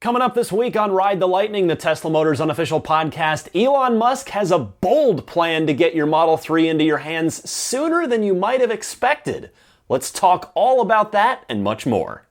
Coming up this week on Ride the Lightning, the Tesla Motors unofficial podcast, Elon Musk has a bold plan to get your Model 3 into your hands sooner than you might have expected. Let's talk all about that and much more.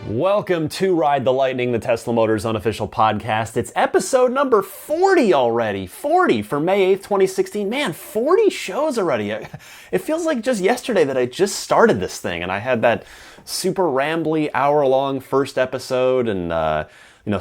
Welcome to Ride the Lightning, the Tesla Motors unofficial podcast. It's episode number 40 already. 40 for May 8th, 2016. Man, 40 shows already. It feels like just yesterday that I just started this thing, and I had that super rambly hour-long first episode, and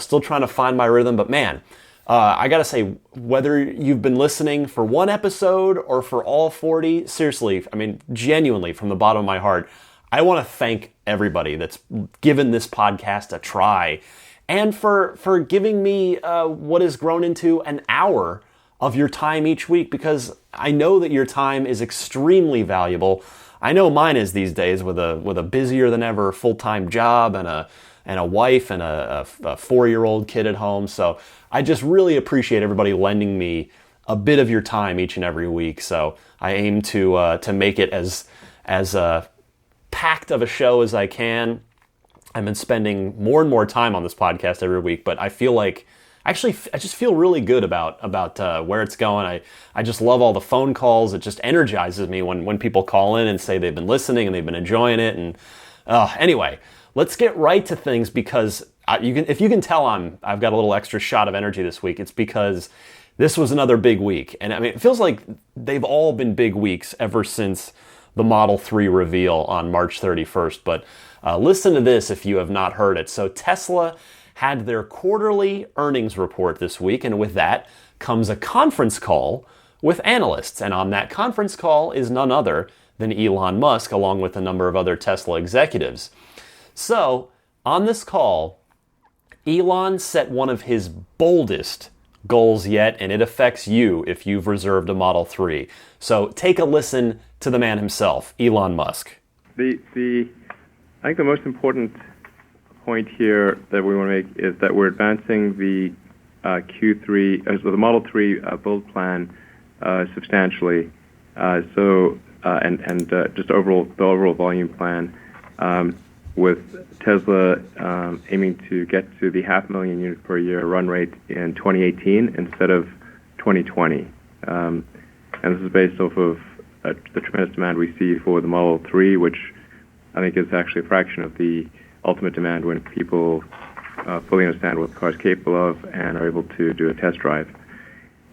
still trying to find my rhythm. But man, I gotta say, whether you've been listening for one episode or for all 40, seriously, I mean, genuinely, from the bottom of my heart, I want to thank everybody that's given this podcast a try and for giving me what has grown into an hour of your time each week, because I know that your time is extremely valuable. I know mine is these days with a busier than ever full-time job and a wife and a 4-year-old kid at home. So I just really appreciate everybody lending me a bit of your time each and every week. So I aim to make it as packed of a show as I can. I've been spending more and more time on this podcast every week, but I feel like, actually, I just feel really good about where it's going. I just love all the phone calls. It just energizes me when people call in and say they've been listening and they've been enjoying it. And anyway, let's get right to things, because if you can tell I've got a little extra shot of energy this week, it's because this was another big week. And I mean, it feels like they've all been big weeks ever since the Model 3 reveal on March 31st. But listen to this if you have not heard it. So Tesla had their quarterly earnings report this week, and with that comes a conference call with analysts. And on that conference call is none other than Elon Musk, along with a number of other Tesla executives. So on this call, Elon set one of his boldest goals yet, and it affects you if you've reserved a Model 3. So take a listen to the man himself, Elon Musk. I think the most important point here that we want to make is that we're advancing the the Model 3 build plan substantially. Just the overall volume plan, with Tesla aiming to get to the 500,000 units per year run rate in 2018 instead of 2020. And this is based off of the tremendous demand we see for the Model 3, which I think is actually a fraction of the ultimate demand when people fully understand what the car is capable of and are able to do a test drive.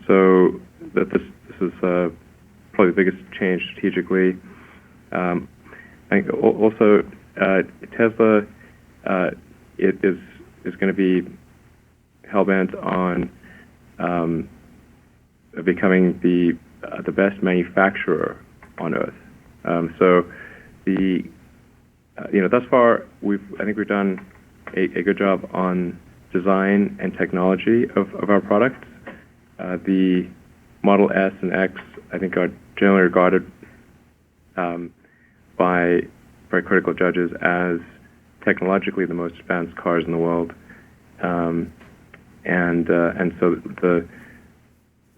So that this is probably the biggest change strategically. I think also Tesla it is going to be hell-bent on becoming the best manufacturer on Earth. So thus far I think we've done a good job on design and technology of our products. The Model S and X, I think, are generally regarded by very critical judges as technologically the most advanced cars in the world, and so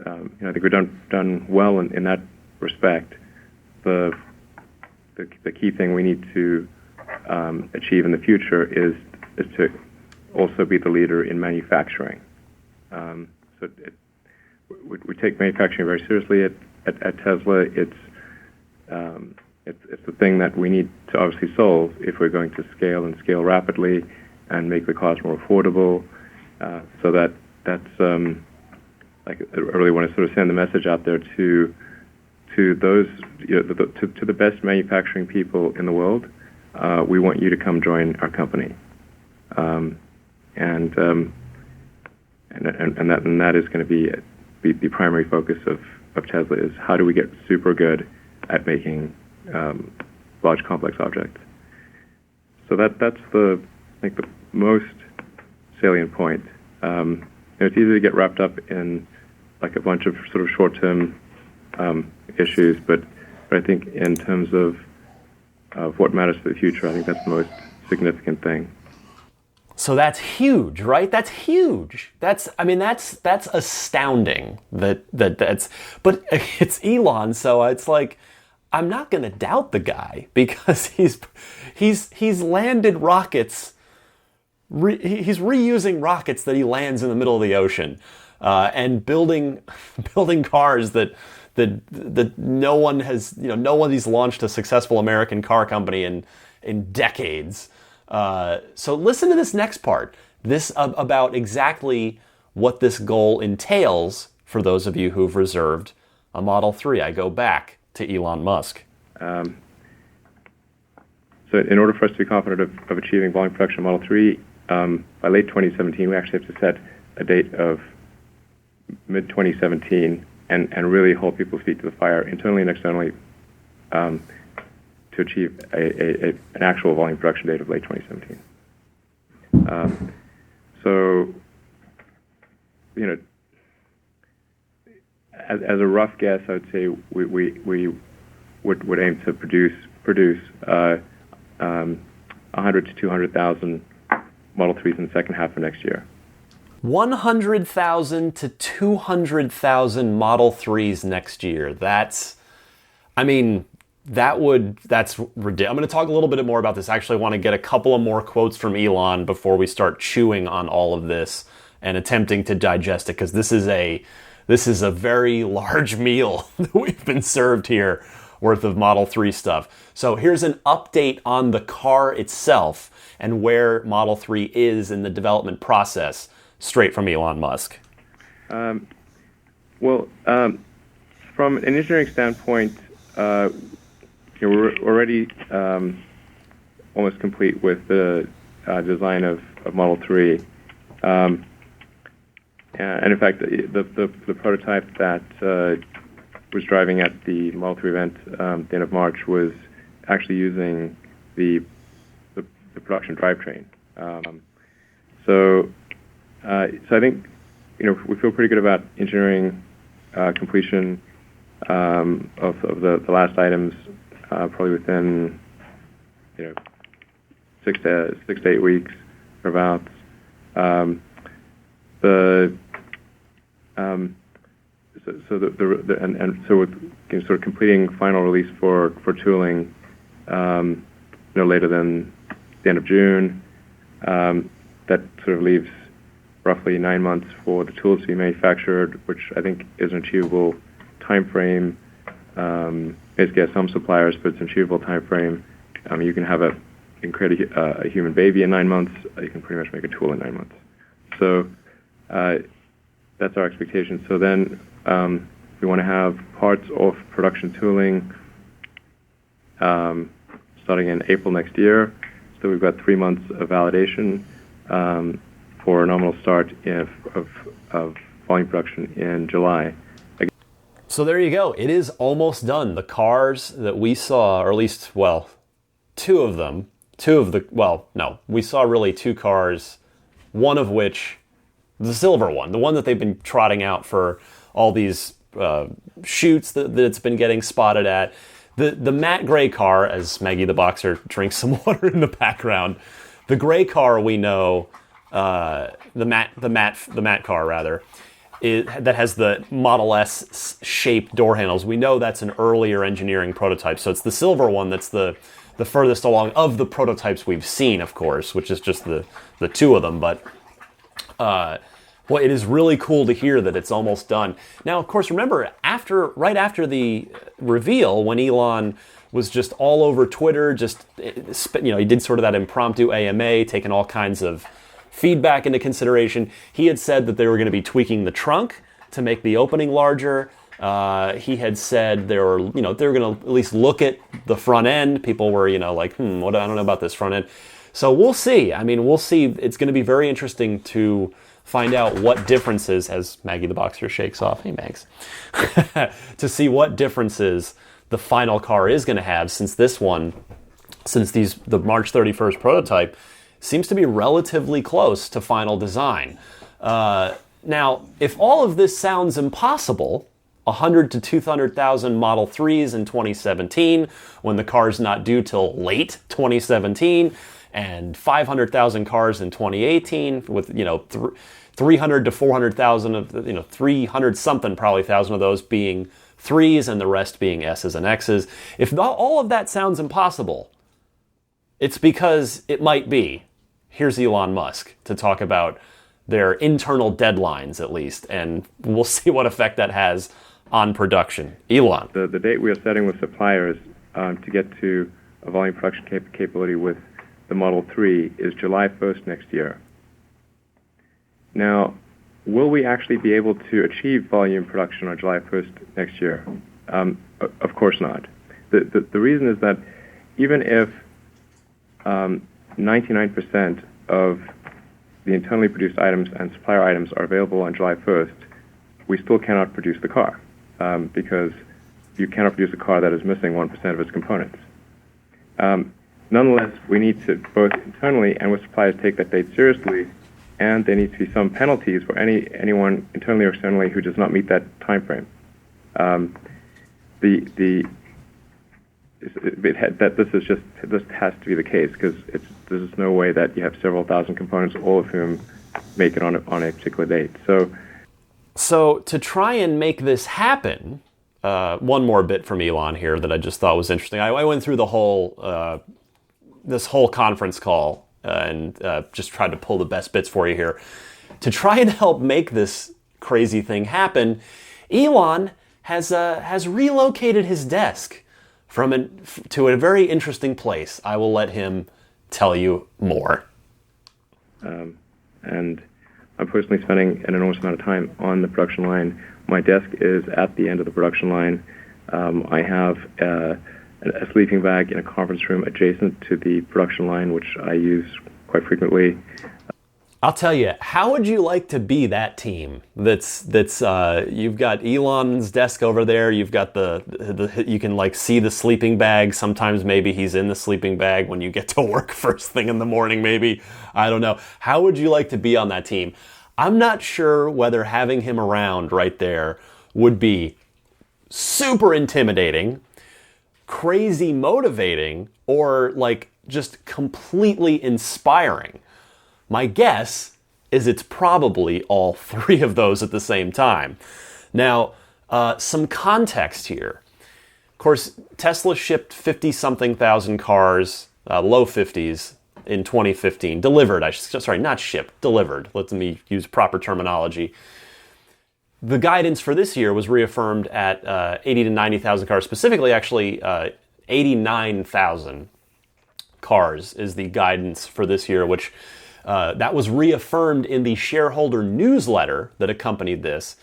I think we've done well in that respect. The key thing we need to achieve in the future is to also be the leader in manufacturing. So we take manufacturing very seriously at Tesla. It's the thing that we need to obviously solve if we're going to scale rapidly and make the cost more affordable. So that's I really want to sort of send the message out there to those to the best manufacturing people in the world. We want you to come join our company, and that is going to be the primary focus of Tesla, is how do we get super good at making large complex objects. So that's I think the most salient point. It's easy to get wrapped up in like a bunch of sort of short-term issues, but I think in terms of of what matters for the future. I think that's the most significant thing. So that's huge, right? That's huge. That's astounding. But it's Elon, so it's like I'm not going to doubt the guy because he's landed rockets. He's reusing rockets that he lands in the middle of the ocean, and building cars that no one has, nobody's launched a successful American car company in decades. So listen to this next part. This about exactly what this goal entails for those of you who've reserved a Model 3. I go back to Elon Musk. So in order for us to be confident of achieving volume production of Model 3, by late 2017, we actually have to set a date of mid-2017 and really hold people's feet to the fire internally and externally to achieve an actual volume production date of late 2017. As a rough guess, I would say we would aim to produce 100 to 200,000 Model 3s in the second half of next year. 100,000 to 200,000 Model 3s next year. That's ridiculous. I'm going to talk a little bit more about this. I actually want to get a couple of more quotes from Elon before we start chewing on all of this and attempting to digest it, because this is a very large meal that we've been served here worth of Model 3 stuff. So here's an update on the car itself and where Model 3 is in the development process, straight from Elon Musk. From an engineering standpoint, we're already almost complete with the design of Model 3. And in fact, the prototype that was driving at the Model 3 event at the end of March was actually using the production drivetrain. So I think we feel pretty good about engineering completion of the last items, probably within 6 to 8 weeks or about. So with sort of completing final release for tooling, no later than the end of June. That sort of leaves roughly 9 months for the tools to be manufactured, which I think is an achievable time frame. Basically, at some suppliers, but it's an achievable time frame. You can create a human baby in 9 months. You can pretty much make a tool in 9 months. So that's our expectation. So then we want to have parts of production tooling starting in April next year. So we've got 3 months of validation for a nominal start of volume production in July. So there you go. It is almost done. The cars that we saw, or at least, two of them. We saw really 2 cars, one of which, the silver one, the one that they've been trotting out for all these shoots that it's been getting spotted at. The matte gray car, as Maggie the Boxer drinks some water in the background. The gray car we know, the matte car rather, that has the Model S shaped door handles. We know that's an earlier engineering prototype. So it's the silver one that's the furthest along of the prototypes we've seen, of course, which is just the 2 of them. But it is really cool to hear that it's almost done. Now, of course, remember, right after the reveal, when Elon was just all over Twitter, he did sort of that impromptu AMA, taking all kinds of feedback into consideration. He had said that they were going to be tweaking the trunk to make the opening larger. He had said they were going to at least look at the front end. People were, I don't know about this front end. So we'll see. We'll see. It's going to be very interesting to find out what differences, as Maggie the Boxer shakes off, hey Mags, to see what differences the final car is going to have, since the March 31st prototype seems to be relatively close to final design. Now, if all of this sounds impossible, 100 to 200,000 Model 3s in 2017, when the car's not due till late 2017, and 500,000 cars in 2018, with 300 to 400,000 of 300 something probably thousand of those being 3s and the rest being S's and X's. If not, all of that sounds impossible, it's because it might be. Here's Elon Musk to talk about their internal deadlines, at least, and we'll see what effect that has on production. Elon. The date we are setting with suppliers to get to a volume production capability with the Model 3 is July 1st next year. Now, will we actually be able to achieve volume production on July 1st next year? Of course not. The reason is that even if 99% of the internally produced items and supplier items are available on July 1st, we still cannot produce the car because you cannot produce a car that is missing 1% of its components. Nonetheless, we need to both internally and with suppliers take that date seriously, and there needs to be some penalties for anyone internally or externally who does not meet that time frame. This has to be the case because there's no way that you have several thousand components, all of whom make it on a particular date. So to try and make this happen, one more bit from Elon here that I just thought was interesting. I went through the whole this whole conference call and just tried to pull the best bits for you here. To try and help make this crazy thing happen, Elon has relocated his desk to a very interesting place. I will let him tell you more. And I'm personally spending an enormous amount of time on the production line. My desk is at the end of the production line. I have a sleeping bag in a conference room adjacent to the production line, which I use quite frequently. I'll tell you, how would you like to be that team? That's you've got Elon's desk over there. You've got you can see the sleeping bag. Sometimes maybe he's in the sleeping bag when you get to work first thing in the morning. Maybe, I don't know. How would you like to be on that team? I'm not sure whether having him around right there would be super intimidating, crazy motivating, or just completely inspiring. My guess is it's probably all three of those at the same time. Now, some context here. Of course, Tesla shipped 50-something thousand cars, low 50s, in 2015. Delivered, not shipped, delivered. Let me use proper terminology. The guidance for this year was reaffirmed at 80 to 90,000 cars. Specifically, actually, 89,000 cars is the guidance for this year, which that was reaffirmed in the shareholder newsletter that accompanied this,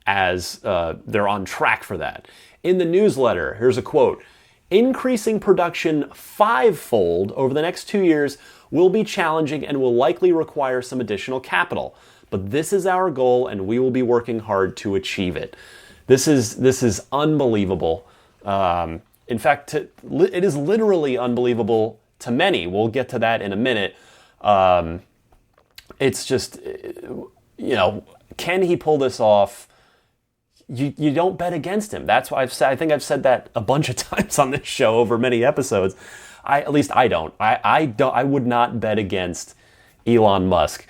as they're on track for that. In the newsletter, here's a quote: "Increasing production 5-fold over the next 2 years will be challenging and will likely require some additional capital. But this is our goal and we will be working hard to achieve it." This is unbelievable. In fact, it is literally unbelievable to many. We'll get to that in a minute. It's just, can he pull this off? You don't bet against him. That's why I think I've said that a bunch of times on this show over many episodes. At least I don't. I would not bet against Elon Musk.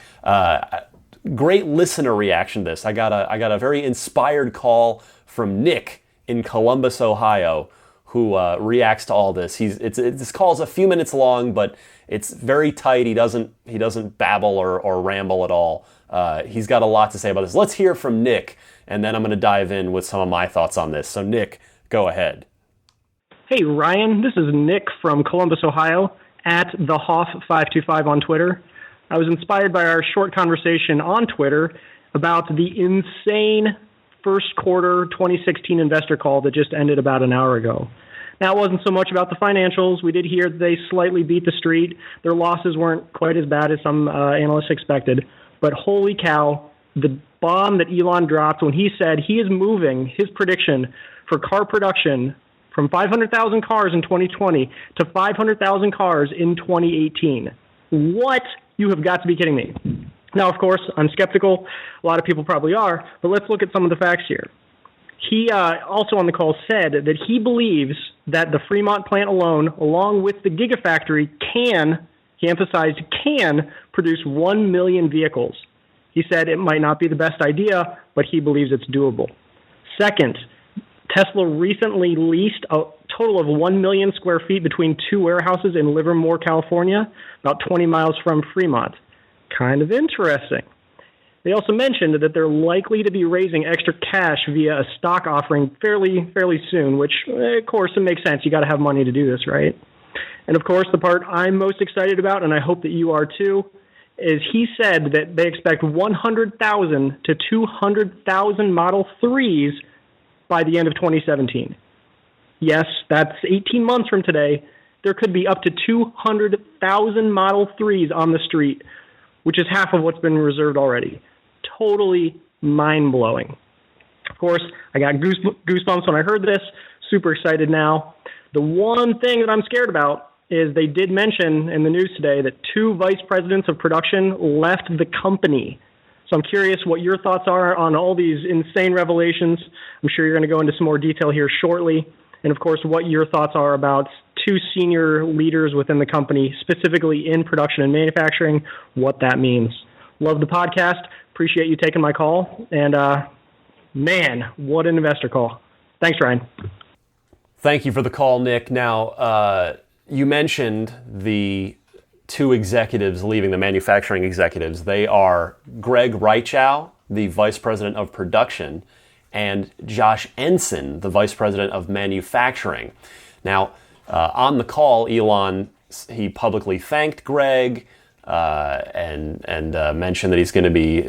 Great listener reaction to this. I got a very inspired call from Nick in Columbus, Ohio, who reacts to all this. This call's a few minutes long, but it's very tight. He doesn't babble or ramble at all. He's got a lot to say about this. Let's hear from Nick, and then I'm going to dive in with some of my thoughts on this. So Nick, go ahead. Hey Ryan, this is Nick from Columbus, Ohio, at thehoff525 on Twitter. I was inspired by our short conversation on Twitter about the insane first quarter 2016 investor call that just ended about an hour ago. Now, it wasn't so much about the financials. We did hear that they slightly beat the street. Their losses weren't quite as bad as some analysts expected. But holy cow, the bomb that Elon dropped when he said he is moving his prediction for car production from 500,000 cars in 2020 to 500,000 cars in 2018. What? You have got to be kidding me. Now, of course, I'm skeptical. A lot of people probably are, but let's look at some of the facts here. He also on the call said that he believes that the Fremont plant alone, along with the Gigafactory, he emphasized, can produce 1 million vehicles. He said it might not be the best idea, but he believes it's doable. Second, Tesla recently leased a total of 1 million square feet between two warehouses in Livermore, California, about 20 miles from Fremont. Kind of interesting. They also mentioned that they're likely to be raising extra cash via a stock offering fairly soon, which, of course, it makes sense. You got to have money to do this, right? And, of course, the part I'm most excited about, and I hope that you are too, is he said that they expect 100,000 to 200,000 Model 3s by the end of 2017. Yes, that's 18 months from today. There could be up to 200,000 Model 3s on the street, which is half of what's been reserved already. Totally mind-blowing. Of course, I got goosebumps when I heard this. Super excited now. The one thing that I'm scared about is they did mention in the news today that 2 vice presidents of production left the company. So I'm curious what your thoughts are on all these insane revelations. I'm sure you're going to go into some more detail here shortly. And, of course, what your thoughts are about 2 senior leaders within the company, specifically in production and manufacturing, what that means. Love the podcast. Appreciate you taking my call. And, man, what an investor call. Thanks, Ryan. Thank you for the call, Nick. Now, you mentioned the 2 executives leaving, the manufacturing executives. They are Greg Reichow, the vice president of production, and Josh Ensign, the vice president of manufacturing. Now, on the call, Elon, he publicly thanked Greg and mentioned that he's going to be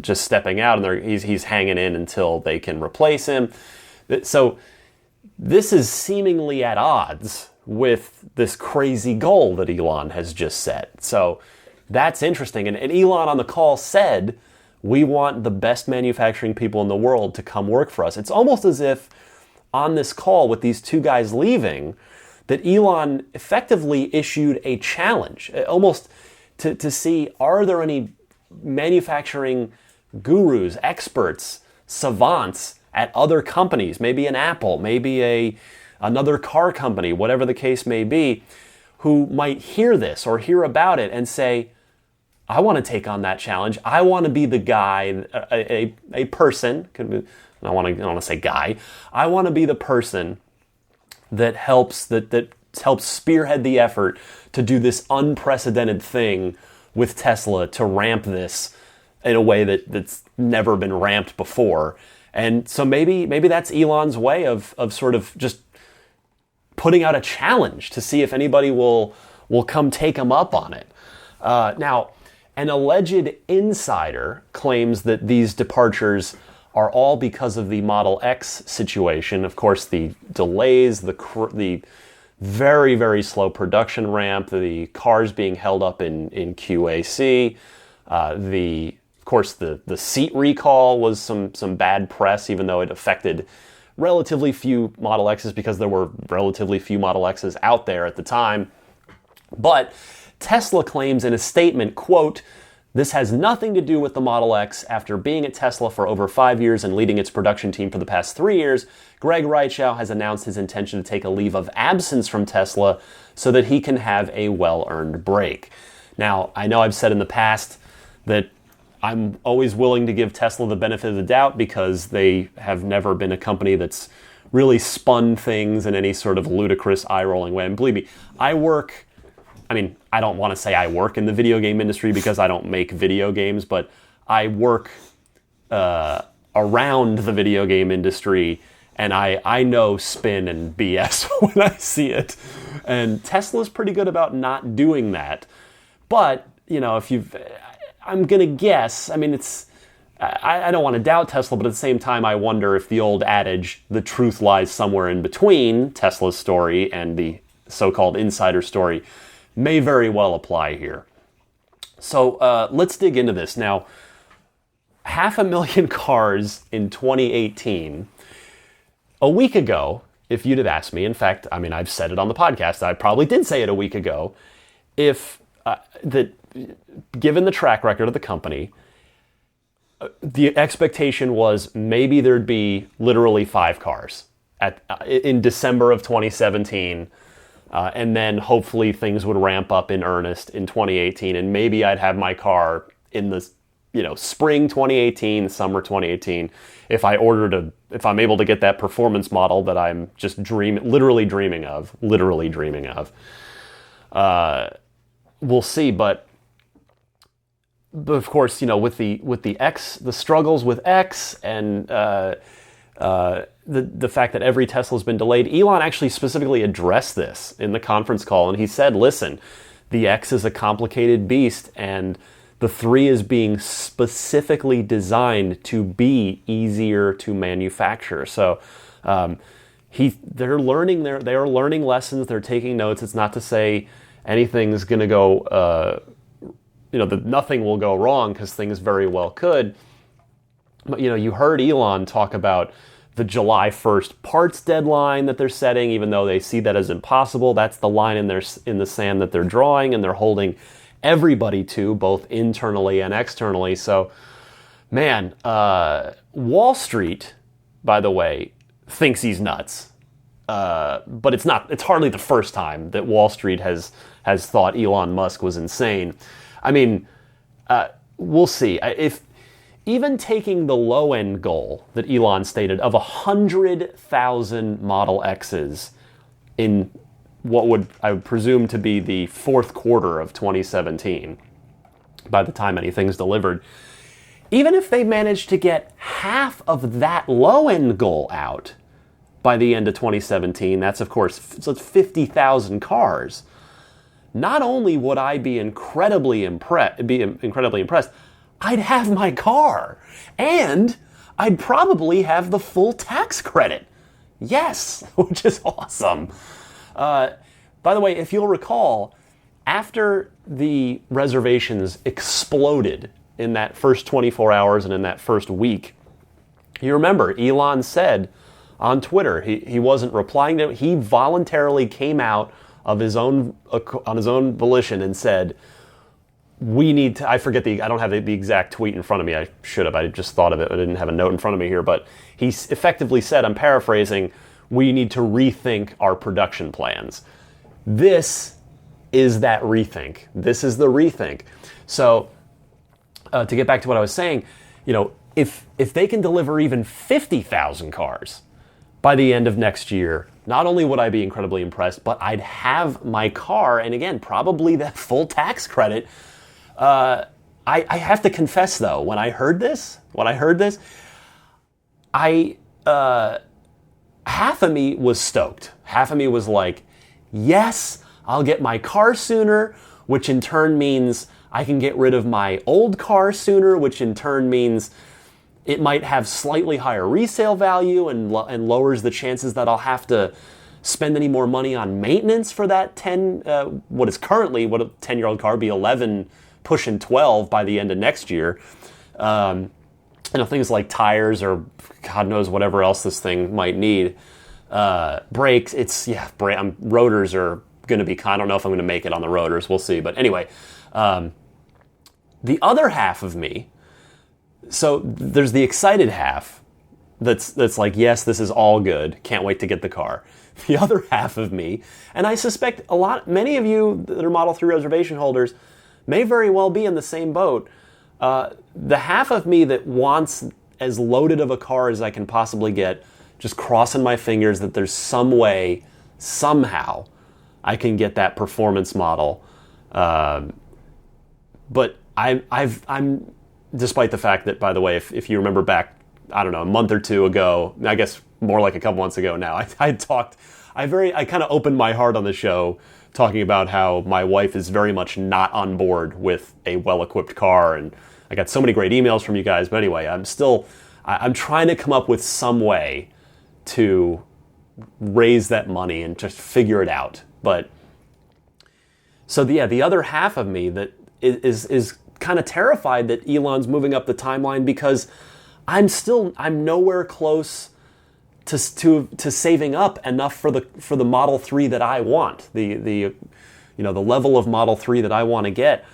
just stepping out, and he's hanging in until they can replace him. So this is seemingly at odds with this crazy goal that Elon has just set. So that's interesting. And Elon on the call said, we want the best manufacturing people in the world to come work for us. It's almost as if on this call with these 2 guys leaving, that Elon effectively issued a challenge, almost to see, are there any manufacturing gurus, experts, savants at other companies, maybe an Apple, maybe another car company, whatever the case may be, who might hear this or hear about it and say, I want to take on that challenge. I want to be the guy, a person, I don't want to say guy. I want to be the person that helps spearhead the effort to do this unprecedented thing with Tesla, to ramp this in a way that's never been ramped before. And so maybe that's Elon's way of sort of just putting out a challenge to see if anybody will come take him up on it. Now, an alleged insider claims that these departures are all because of the Model X situation. Of course, the delays, the very, very slow production ramp, the cars being held up in QAC, of course, the seat recall was some bad press, even though it affected relatively few Model X's because there were relatively few Model X's out there at the time. But Tesla claims in a statement, quote, "This has nothing to do with the Model X. After being at Tesla for over 5 years and leading its production team for the past 3 years, Greg Reichow has announced his intention to take a leave of absence from Tesla so that he can have a well-earned break." Now, I know I've said in the past that I'm always willing to give Tesla the benefit of the doubt because they have never been a company that's really spun things in any sort of ludicrous, eye-rolling way. And believe me, I don't want to say I work in the video game industry because I don't make video games, but I work around the video game industry, and I know spin and BS when I see it. And Tesla's pretty good about not doing that. But, I'm going to guess, I don't want to doubt Tesla, but at the same time, I wonder if the old adage, the truth lies somewhere in between Tesla's story and the so-called insider story, may very well apply here. So let's dig into this. Now, 500,000 cars in 2018. A week ago, if you'd have asked me, in fact, I've said it on the podcast, I probably did say it a week ago, given the track record of the company, the expectation was maybe there'd be literally 5 cars in December of 2017, and then hopefully things would ramp up in earnest in 2018, and maybe I'd have my car in the spring 2018, summer 2018, if I'm able to get that performance model that I'm just literally dreaming of. We'll see, but of course, with the struggles with X and the fact that every Tesla's been delayed, Elon actually specifically addressed this in the conference call, and he said, listen, the X is a complicated beast, and the 3 is being specifically designed to be easier to manufacture. So they are learning lessons, they're taking notes. It's not to say anything's going to go, that nothing will go wrong, because things very well could. But, you heard Elon talk about the July 1st parts deadline that they're setting, even though they see that as impossible. That's the line in the sand that they're drawing, and they're holding everybody to, both internally and externally. So, man, Wall Street, by the way, thinks he's nuts. But it's hardly the first time that Wall Street has thought Elon Musk was insane. I mean, we'll see. If even taking the low-end goal that Elon stated of 100,000 Model X's in what I would presume to be the fourth quarter of 2017, by the time anything's delivered, even if they manage to get half of that low-end goal out by the end of 2017, that's, of course, so it's 50,000 cars. Not only would I be incredibly impressed, I'd have my car, and I'd probably have the full tax credit. Yes, which is awesome. By the way, if you'll recall, after the reservations exploded in that first 24 hours and in that first week, you remember Elon said on Twitter, he wasn't replying to it, he voluntarily came out on his own volition and said, we need to, I don't have the exact tweet in front of me, I should have, I just thought of it, I didn't have a note in front of me here, but he effectively said, I'm paraphrasing, we need to rethink our production plans. This is that rethink. This is the rethink. So, to get back to what I was saying, if they can deliver even 50,000 cars by the end of next year, not only would I be incredibly impressed, but I'd have my car, and again, probably that full tax credit. I have to confess, though, when I heard this, half of me was stoked. Half of me was like, yes, I'll get my car sooner, which in turn means I can get rid of my old car sooner, which in turn means it might have slightly higher resale value and lowers the chances that I'll have to spend any more money on maintenance for that what is currently, what a 10-year-old car be 11, pushing 12 by the end of next year. Things like tires or God knows whatever else this thing might need. Brakes, rotors are going to be, I don't know if I'm going to make it on the rotors, we'll see. But anyway, the other half of me, so there's the excited half that's like, yes, this is all good, can't wait to get the car. The other half of me, and I suspect many of you that are Model 3 reservation holders may very well be in the same boat. The half of me that wants as loaded of a car as I can possibly get, just crossing my fingers that there's some way, somehow, I can get that performance model. But I'm, despite the fact that, by the way, if you remember back, I don't know, a month or two ago, I guess more like a couple months ago now, I kind of opened my heart on the show talking about how my wife is very much not on board with a well-equipped car, and I got so many great emails from you guys, but anyway, I'm trying to come up with some way to raise that money and just figure it out. But so the other half of me that is kind of terrified that Elon's moving up the timeline, because I'm nowhere close to saving up enough for the Model 3 that I want, the level of Model 3 that I want to get.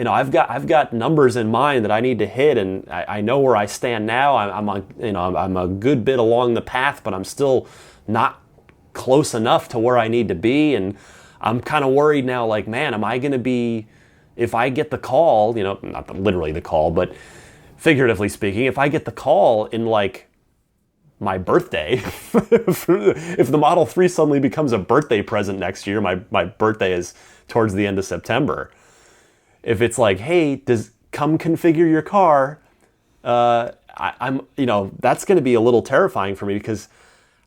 I've got numbers in mind that I need to hit, and I know where I stand now. I'm a good bit along the path, but I'm still not close enough to where I need to be, and I'm kind of worried now. Like, man, am I going to be, if I get the call, not literally the call, but figuratively speaking, if I get the call in like my birthday, if the Model 3 suddenly becomes a birthday present next year, my birthday is towards the end of September. If it's like, hey, come configure your car, I'm that's going to be a little terrifying for me, because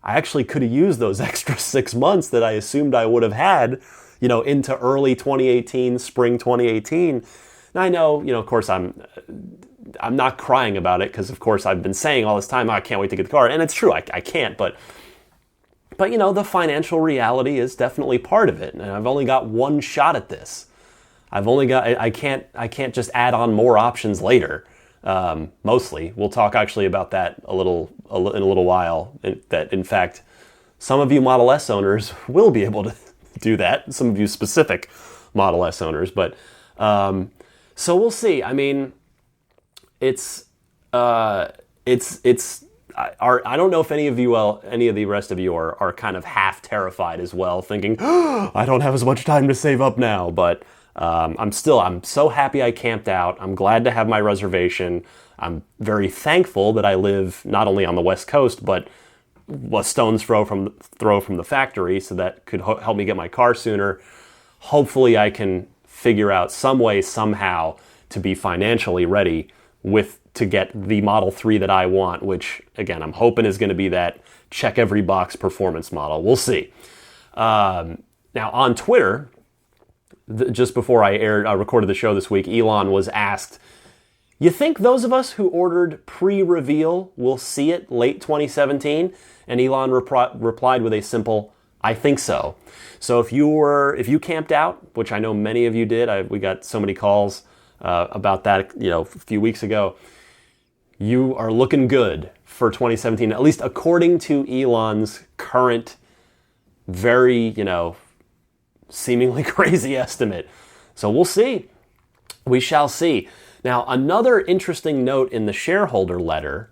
I actually could have used those extra 6 months that I assumed I would have had, into early 2018, spring 2018. And I know, of course, I'm not crying about it, because of course I've been saying all this time, I can't wait to get the car, and it's true, I can't, but the financial reality is definitely part of it, and I've only got one shot at this. I can't just add on more options later. Mostly, we'll talk actually about that in a little while. That in fact, some of you Model S owners will be able to do that. Some of you specific Model S owners, but so we'll see. I mean, it's I don't know if any of the rest of you are kind of half terrified as well, thinking, oh, I don't have as much time to save up now, but. I'm so happy I camped out. I'm glad to have my reservation. I'm very thankful that I live not only on the West Coast, but a stone's throw from the factory, so that could help me get my car sooner. Hopefully I can figure out some way, somehow, to be financially ready to get the Model 3 that I want, which, again, I'm hoping is going to be that check every box performance model. We'll see. Now, on Twitter, just before I recorded the show this week, Elon was asked, you think those of us who ordered pre-reveal will see it late 2017? And Elon replied with a simple, I think so. So if you camped out, which I know many of you did, we got so many calls about that, a few weeks ago, you are looking good for 2017, at least according to Elon's current, very, seemingly crazy estimate. So we'll see. We shall see. Now, another interesting note in the shareholder letter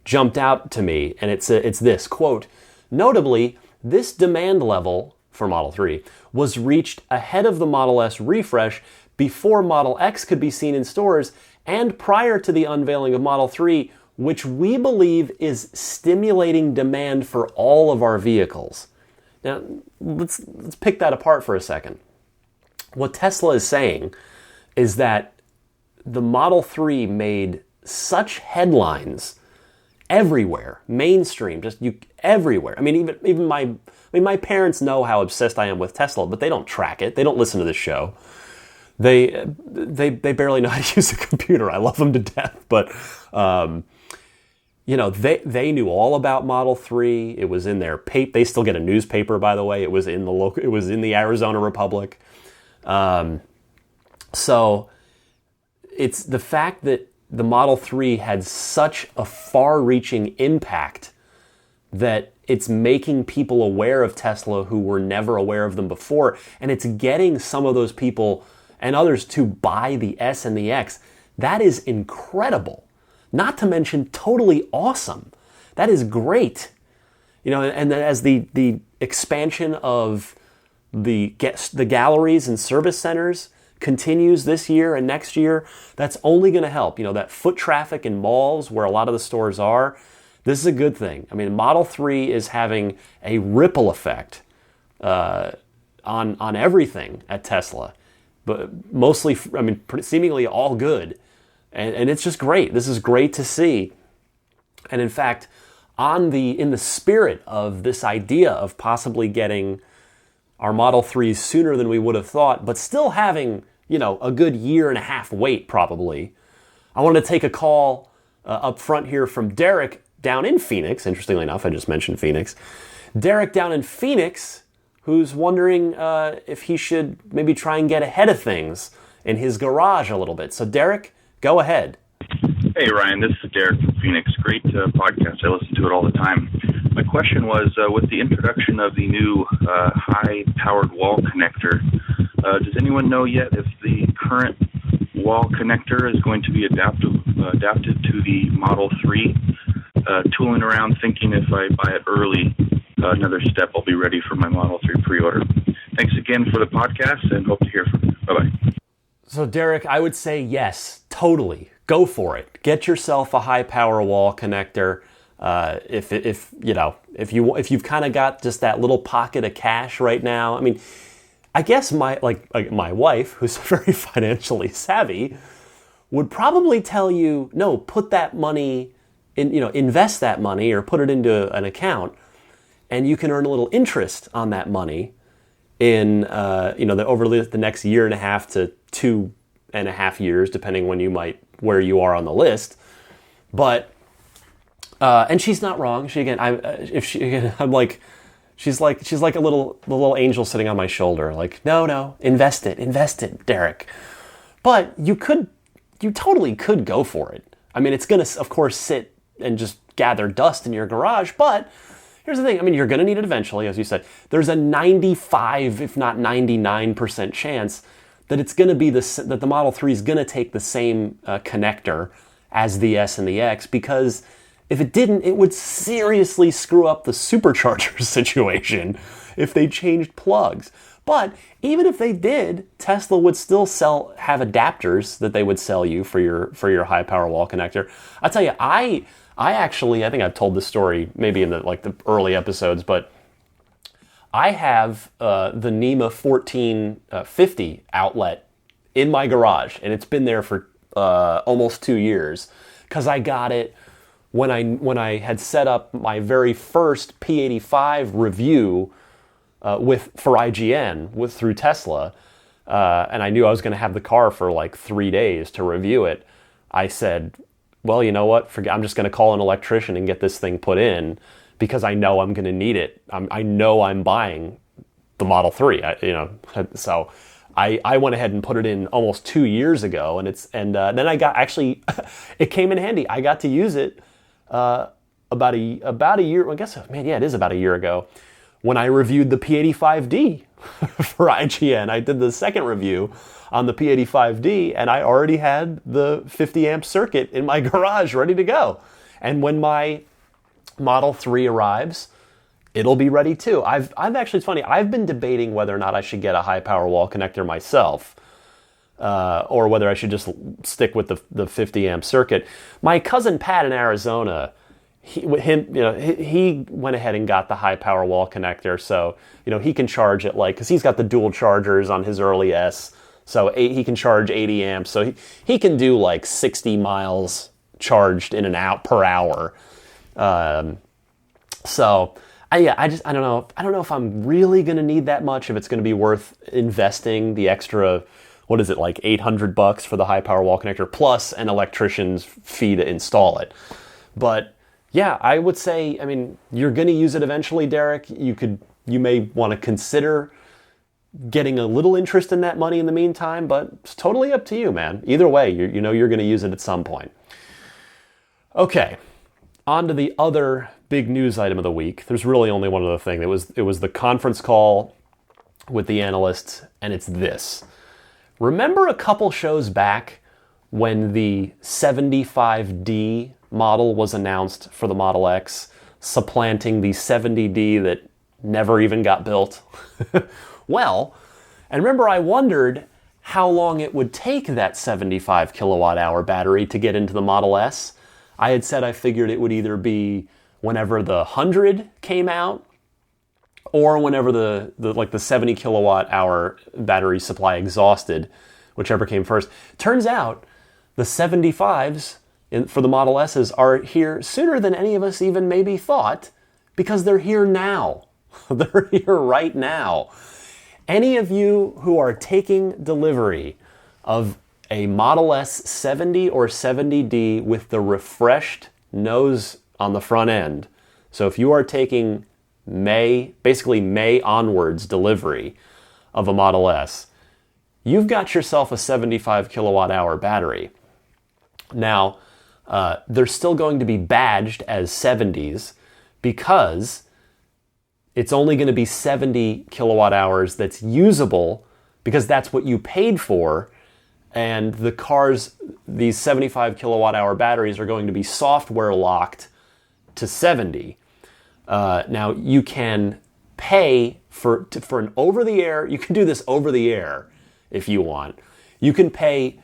jumped out to me, and it's this, quote, notably, this demand level for Model 3 was reached ahead of the Model S refresh, before Model X could be seen in stores, and prior to the unveiling of Model 3, which we believe is stimulating demand for all of our vehicles. Now, let's pick that apart for a second. What Tesla is saying is that the Model 3 made such headlines everywhere, mainstream, everywhere. I mean, even my parents know how obsessed I am with Tesla, but they don't track it. They don't listen to this show. They barely know how to use a computer. I love them to death, but they knew all about Model 3. It was in their paper. They still get a newspaper, by the way. It was in the Arizona Republic. So it's the fact that the Model 3 had such a far-reaching impact that it's making people aware of Tesla who were never aware of them before, and it's getting some of those people and others to buy the S and the X. That is incredible. Not to mention totally awesome. That is great. And then as the expansion of the galleries and service centers continues this year and next year, that's only going to help. That foot traffic in malls where a lot of the stores are, this is a good thing. I mean, Model 3 is having a ripple effect on everything at Tesla, but mostly, seemingly all good. And it's just great. This is great to see. And in fact, in the spirit of this idea of possibly getting our Model 3s sooner than we would have thought, but still having, a good year and a half wait probably, I wanted to take a call up front here from Derek down in Phoenix. Interestingly enough, I just mentioned Phoenix. Derek down in Phoenix, who's wondering if he should maybe try and get ahead of things in his garage a little bit. So Derek, go ahead. Hey, Ryan, this is Derek from Phoenix. Great podcast. I listen to it all the time. My question was, with the introduction of the new high-powered wall connector, does anyone know yet if the current wall connector is going to be adapted to the Model 3. Tooling around, thinking if I buy it early, another step, I'll be ready for my Model 3 pre-order. Thanks again for the podcast, and hope to hear from you. Bye-bye. So, Derek, I would say yes, totally. Go for it. Get yourself a high power wall connector. If you've kind of got just that little pocket of cash right now. I mean, I guess my wife, who's very financially savvy, would probably tell you, no, put that money in, invest that money or put it into an account, and you can earn a little interest on that money in over the next year and a half to 2.5 years, depending where you are on the list. But and she's not wrong. She's like a little angel sitting on my shoulder. Like, no, invest it, Derek. But you totally could go for it. I mean, it's gonna, of course, sit and just gather dust in your garage. But here's the thing. I mean, you're gonna need it eventually, as you said. There's a 95, if not 99% chance that it's gonna be that the Model 3 is gonna take the same connector as the S and the X, because if it didn't, it would seriously screw up the supercharger situation if they changed plugs. But even if they did, Tesla would still have adapters that they would sell you for your high power wall connector. I'll tell you, I think I've told this story maybe in the early episodes, but I have the NEMA 1450 outlet in my garage, and it's been there for almost 2 years, because I got it when I had set up my very first P85 review for IGN through Tesla, and I knew I was going to have the car for like 3 days to review it. I said, well, you know what? I'm just going to call an electrician and get this thing put in, because I know I'm going to need it. I know I'm buying the Model 3. So I went ahead and put it in almost 2 years ago, and then I got it came in handy. I got to use it about a year. I guess, it is about a year ago, when I reviewed the P85D for IGN. I did the second review on the P85D, and I already had the 50 amp circuit in my garage ready to go. And when my Model 3 arrives, it'll be ready too. I've actually, it's funny, I've been debating whether or not I should get a high power wall connector myself, or whether I should just stick with the 50 amp circuit. My cousin Pat in Arizona, he went ahead and got the high power wall connector, so he can charge it, because he's got the dual chargers on his early S, so he can charge 80 amps, so he can do 60 miles charged in and out per hour. I don't know if I'm really going to need that much, if it's going to be worth investing the extra, what is it, like $800 for the high power wall connector plus an electrician's fee to install it. But yeah, I would say, you're going to use it eventually, Derek. You may want to consider getting a little interest in that money in the meantime, but it's totally up to you, man. Either way, you're going to use it at some point. Okay, on to the other big news item of the week. There's really only one other thing. It was the conference call with the analysts, and it's this. Remember a couple shows back when the 75D model was announced for the Model X, supplanting the 70D that never even got built? Well, and remember I wondered how long it would take that 75 kilowatt hour battery to get into the Model S. I had said I figured it would either be whenever the 100 came out, or whenever the 70 kilowatt hour battery supply exhausted, whichever came first. Turns out the 75s for the Model S's are here sooner than any of us even maybe thought, because they're here now. They're here right now. Any of you who are taking delivery of a Model S 70 or 70D with the refreshed nose on the front end, so if you are taking basically May onwards delivery of a Model S, you've got yourself a 75 kilowatt hour battery. Now, they're still going to be badged as 70s, because it's only going to be 70 kilowatt hours that's usable, because that's what you paid for And the cars, these 75 kilowatt hour batteries are going to be software locked to 70. Now you can pay for an over-the-air, you can do this over the air if you want. You can pay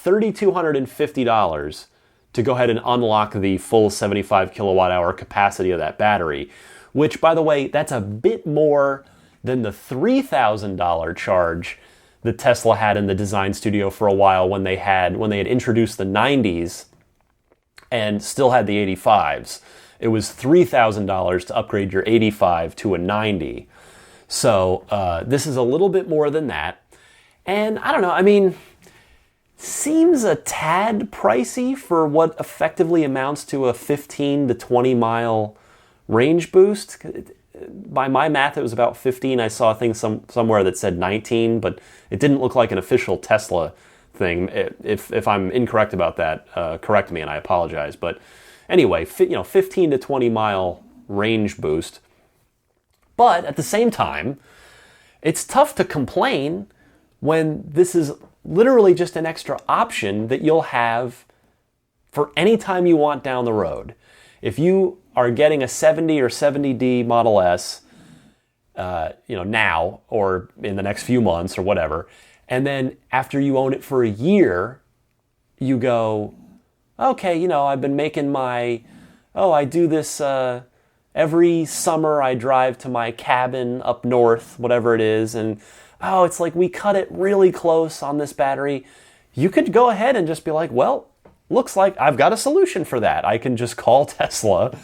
$3,250 to go ahead and unlock the full 75 kilowatt hour capacity of that battery, which, by the way, that's a bit more than the $3,000 charge that Tesla had in the design studio for a while when they had introduced the 90s and still had the 85s. It was $3,000 to upgrade your 85 to a 90. So this is a little bit more than that. And I don't know, I mean, seems a tad pricey for what effectively amounts to a 15 to 20 mile range boost. By my math, it was about 15. I saw a thing somewhere that said 19, but it didn't look like an official Tesla thing. If I'm incorrect about that, correct me and I apologize. But anyway, 15 to 20 mile range boost. But at the same time, it's tough to complain when this is literally just an extra option that you'll have for any time you want down the road. If you are getting a 70 or 70D Model S, now or in the next few months or whatever, and then after you own it for a year, you go, okay, I've been making I do this every summer. I drive to my cabin up north, whatever it is, and it's like we cut it really close on this battery. You could go ahead and just be like, well, looks like I've got a solution for that. I can just call Tesla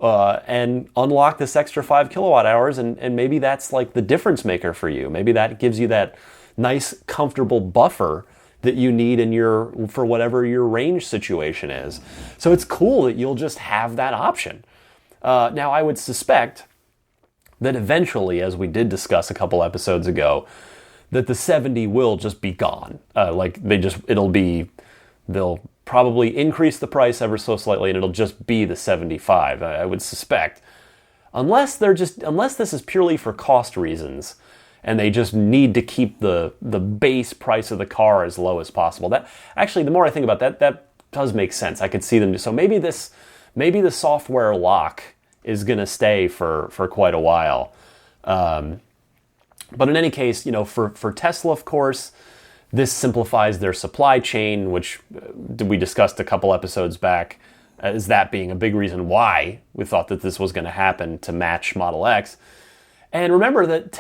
and unlock this extra 5 kilowatt hours, and maybe that's like the difference maker for you. Maybe that gives you that nice, comfortable buffer that you need for whatever your range situation is. So it's cool that you'll just have that option. Now, I would suspect that eventually, as we did discuss a couple episodes ago, that the 70 will just be gone. They'll probably increase the price ever so slightly, and it'll just be the 75. I would suspect, unless this is purely for cost reasons, and they just need to keep the base price of the car as low as possible. That actually, the more I think about that, that does make sense. I could see them. So maybe the software lock is going to stay for quite a while. But in any case, for Tesla, of course, this simplifies their supply chain, which we discussed a couple episodes back, as that being a big reason why we thought that this was going to happen to match Model X. And remember that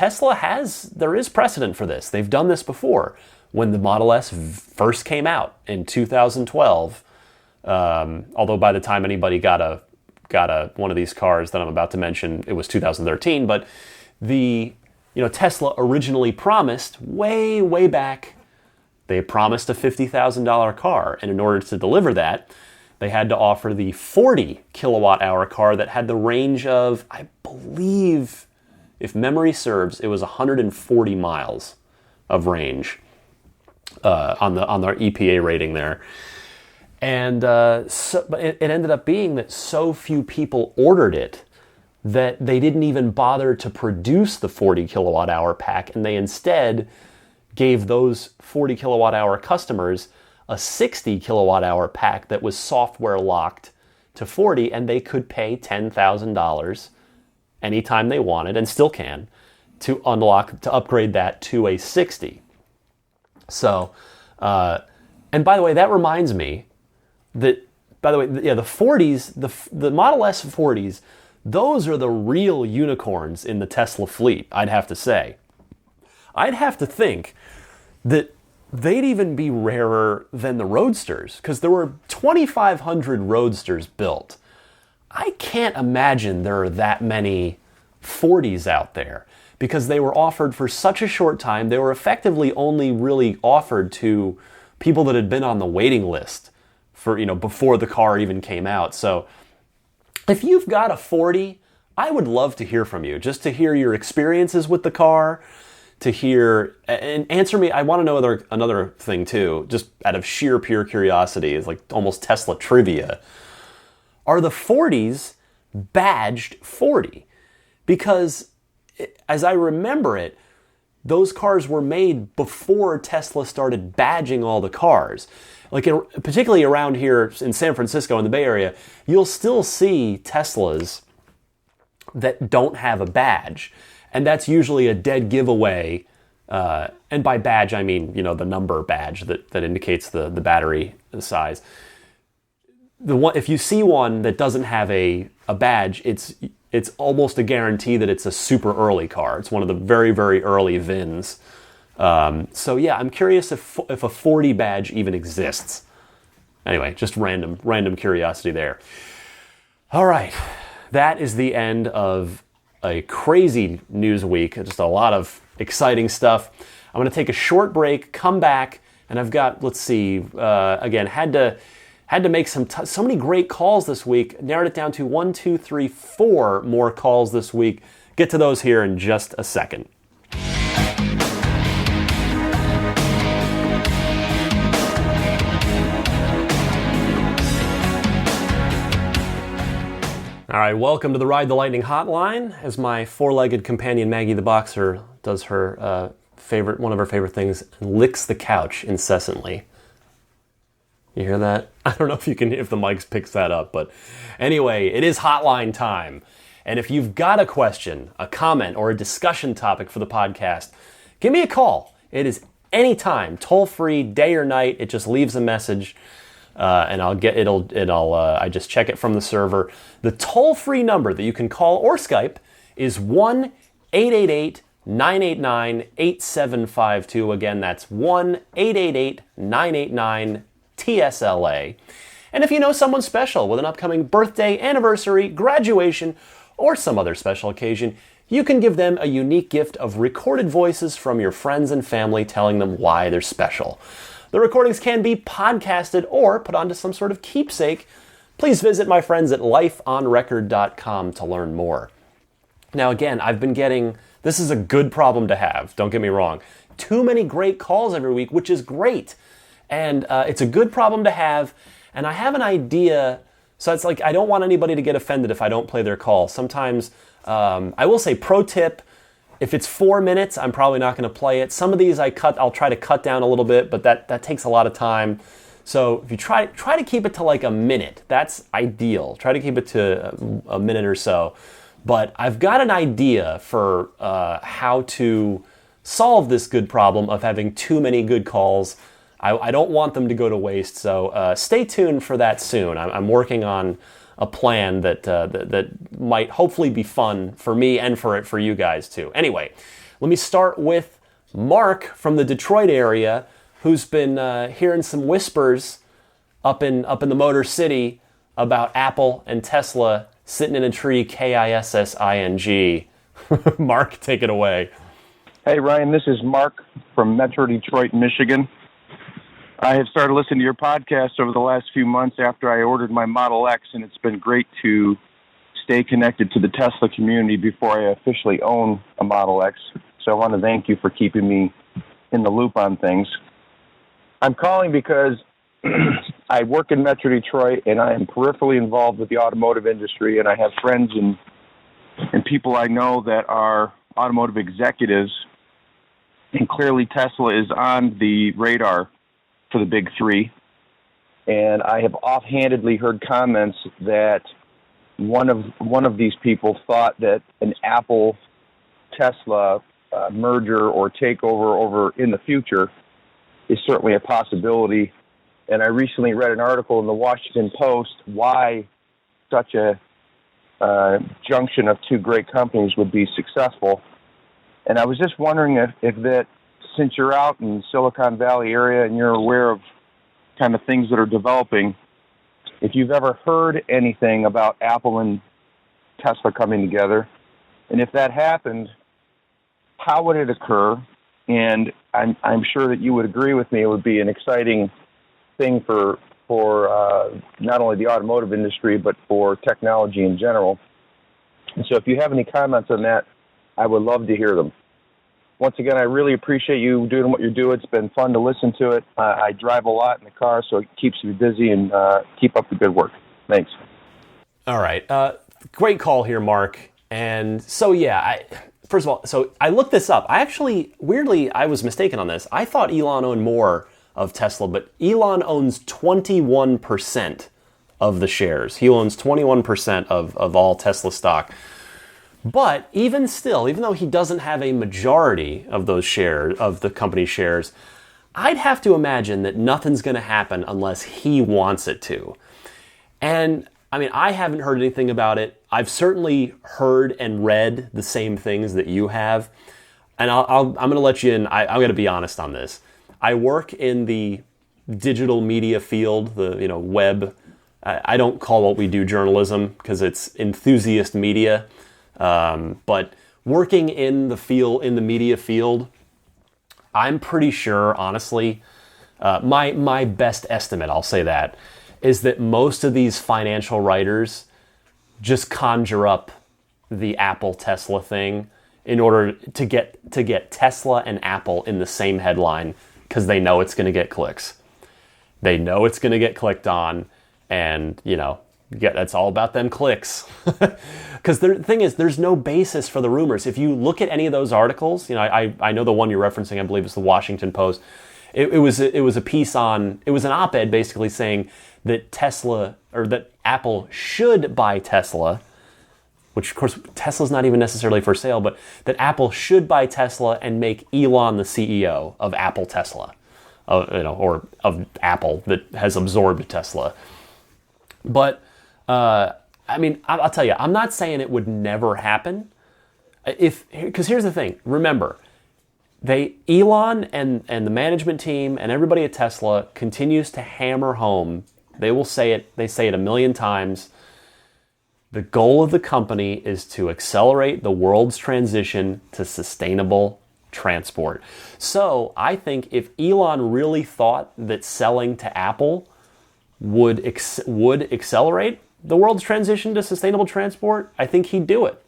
there is precedent for this. They've done this before. When the Model S first came out in 2012, although by the time anybody got one of these cars that I'm about to mention, it was 2013. But Tesla originally promised way back, they promised a $50,000 car, and in order to deliver that, they had to offer the 40 kilowatt hour car that had the range of, I believe, if memory serves, it was 140 miles of range on their EPA rating there. And but it ended up being that so few people ordered it that they didn't even bother to produce the 40 kilowatt hour pack, and they instead gave those 40 kilowatt hour customers a 60 kilowatt hour pack that was software locked to 40, and they could pay $10,000 anytime they wanted, and still can, to upgrade that to a 60. So, and by the way, that reminds me that, the 40s, the Model S 40s, those are the real unicorns in the Tesla fleet, I'd have to say. I'd have to think that they'd even be rarer than the Roadsters, because there were 2,500 Roadsters built. I can't imagine there are that many 40s out there, because they were offered for such a short time. They were effectively only really offered to people that had been on the waiting list for, before the car even came out. So if you've got a 40, I would love to hear from you, just to hear your experiences with the car, to hear and answer me. I want to know another thing too, just out of sheer pure curiosity, is like almost Tesla trivia. Are the 40s badged 40? Because as I remember it, those cars were made before Tesla started badging all the cars. Like particularly around here in San Francisco in the Bay Area, you'll still see Teslas that don't have a badge. And that's usually a dead giveaway. And by badge, I mean, the number badge that indicates the battery size. If you see one that doesn't have a badge, it's almost a guarantee that it's a super early car. It's one of the very, very early VINs. So yeah, I'm curious if a 40 badge even exists. Anyway, just random curiosity there. All right, that is the end of a crazy news week. Just a lot of exciting stuff. I'm going to take a short break, come back, and I've got, let's see, again, had to make so many great calls this week. Narrowed it down to 1, 2, 3, 4 more calls this week. Get to those here in just a second. All right, welcome to the Ride the Lightning hotline. As my four-legged companion Maggie the Boxer does her one of her favorite things, and licks the couch incessantly. You hear that? I don't know if the mic picks that up, but anyway, it is hotline time. And if you've got a question, a comment, or a discussion topic for the podcast, give me a call. It is anytime, toll-free, day or night. It just leaves a message. And I just check it from the server. The toll-free number that you can call or Skype is 1-888-989-8752. Again, that's 1-888-989-TSLA. And if you know someone special with an upcoming birthday, anniversary, graduation, or some other special occasion, you can give them a unique gift of recorded voices from your friends and family telling them why they're special. The recordings can be podcasted or put onto some sort of keepsake. Please visit my friends at lifeonrecord.com to learn more. Now again, this is a good problem to have, don't get me wrong. Too many great calls every week, which is great. And it's a good problem to have. And I have an idea, so it's like I don't want anybody to get offended if I don't play their call. Sometimes, I will say pro tip, if it's 4 minutes, I'm probably not going to play it. Some of these I'll try to cut down a little bit, but that takes a lot of time. So if you try to keep it to like a minute, that's ideal. Try to keep it to a minute or so. But I've got an idea for how to solve this good problem of having too many good calls. I don't want them to go to waste, so stay tuned for that soon. I'm working on a plan that might hopefully be fun for me and for you guys too. Anyway, let me start with Mark from the Detroit area, who's been hearing some whispers up in the Motor City about Apple and Tesla sitting in a tree, KISSING. Mark, take it away. Hey Ryan, this is Mark from Metro Detroit, Michigan. I have started listening to your podcast over the last few months after I ordered my Model X, and it's been great to stay connected to the Tesla community before I officially own a Model X. So I want to thank you for keeping me in the loop on things. I'm calling because I work in Metro Detroit, and I am peripherally involved with the automotive industry, and I have friends and people I know that are automotive executives, and clearly Tesla is on the radar for the big three. And I have offhandedly heard comments that one of these people thought that an Apple Tesla merger or takeover over in the future is certainly a possibility. And I recently read an article in the Washington Post why such a junction of two great companies would be successful. And I was just wondering if that, since you're out in Silicon Valley area and you're aware of kind of things that are developing, if you've ever heard anything about Apple and Tesla coming together, and if that happened, how would it occur? And I'm sure that you would agree with me, it would be an exciting thing for not only the automotive industry, but for technology in general. And so if you have any comments on that, I would love to hear them. Once again, I really appreciate you doing what you do. It's been fun to listen to it. I drive a lot in the car, so it keeps me busy, and keep up the good work. Thanks. All right. Great call here, Mark. And so, yeah, first of all, so I looked this up. Weirdly, I was mistaken on this. I thought Elon owned more of Tesla, but Elon owns 21% of the shares. He owns 21% of all Tesla stock. But even still, even though he doesn't have a majority of those shares, of the company's shares, I'd have to imagine that nothing's going to happen unless he wants it to. And I mean, I haven't heard anything about it. I've certainly heard and read the same things that you have. And I'm going to let you in. I'm going to be honest on this. I work in the digital media field, the web. I don't call what we do journalism because it's enthusiast media. But working in the media field, I'm pretty sure, honestly, my best estimate, I'll say that, is that most of these financial writers just conjure up the Apple Tesla thing in order to get Tesla and Apple in the same headline because they know it's going to get clicks. They know it's going to get clicked on, and that's all about them clicks. Because the thing is, there's no basis for the rumors. If you look at any of those articles, I know the one you're referencing, I believe it's the Washington Post. It was a piece on, it was an op-ed basically saying that that Apple should buy Tesla, which of course Tesla's not even necessarily for sale, but that Apple should buy Tesla and make Elon the CEO of Apple Tesla, or of Apple that has absorbed Tesla. But I mean, I'll tell you, I'm not saying it would never happen. Because here's the thing. Remember, Elon and the management team and everybody at Tesla continues to hammer home. They say it a million times. The goal of the company is to accelerate the world's transition to sustainable transport. So I think if Elon really thought that selling to Apple would accelerate the world's transition to sustainable transport, I think he'd do it.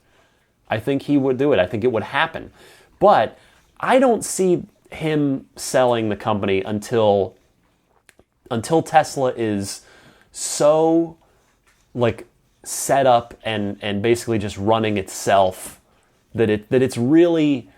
I think he would do it. I think it would happen. But I don't see him selling the company until Tesla is so set up and basically just running itself that it's really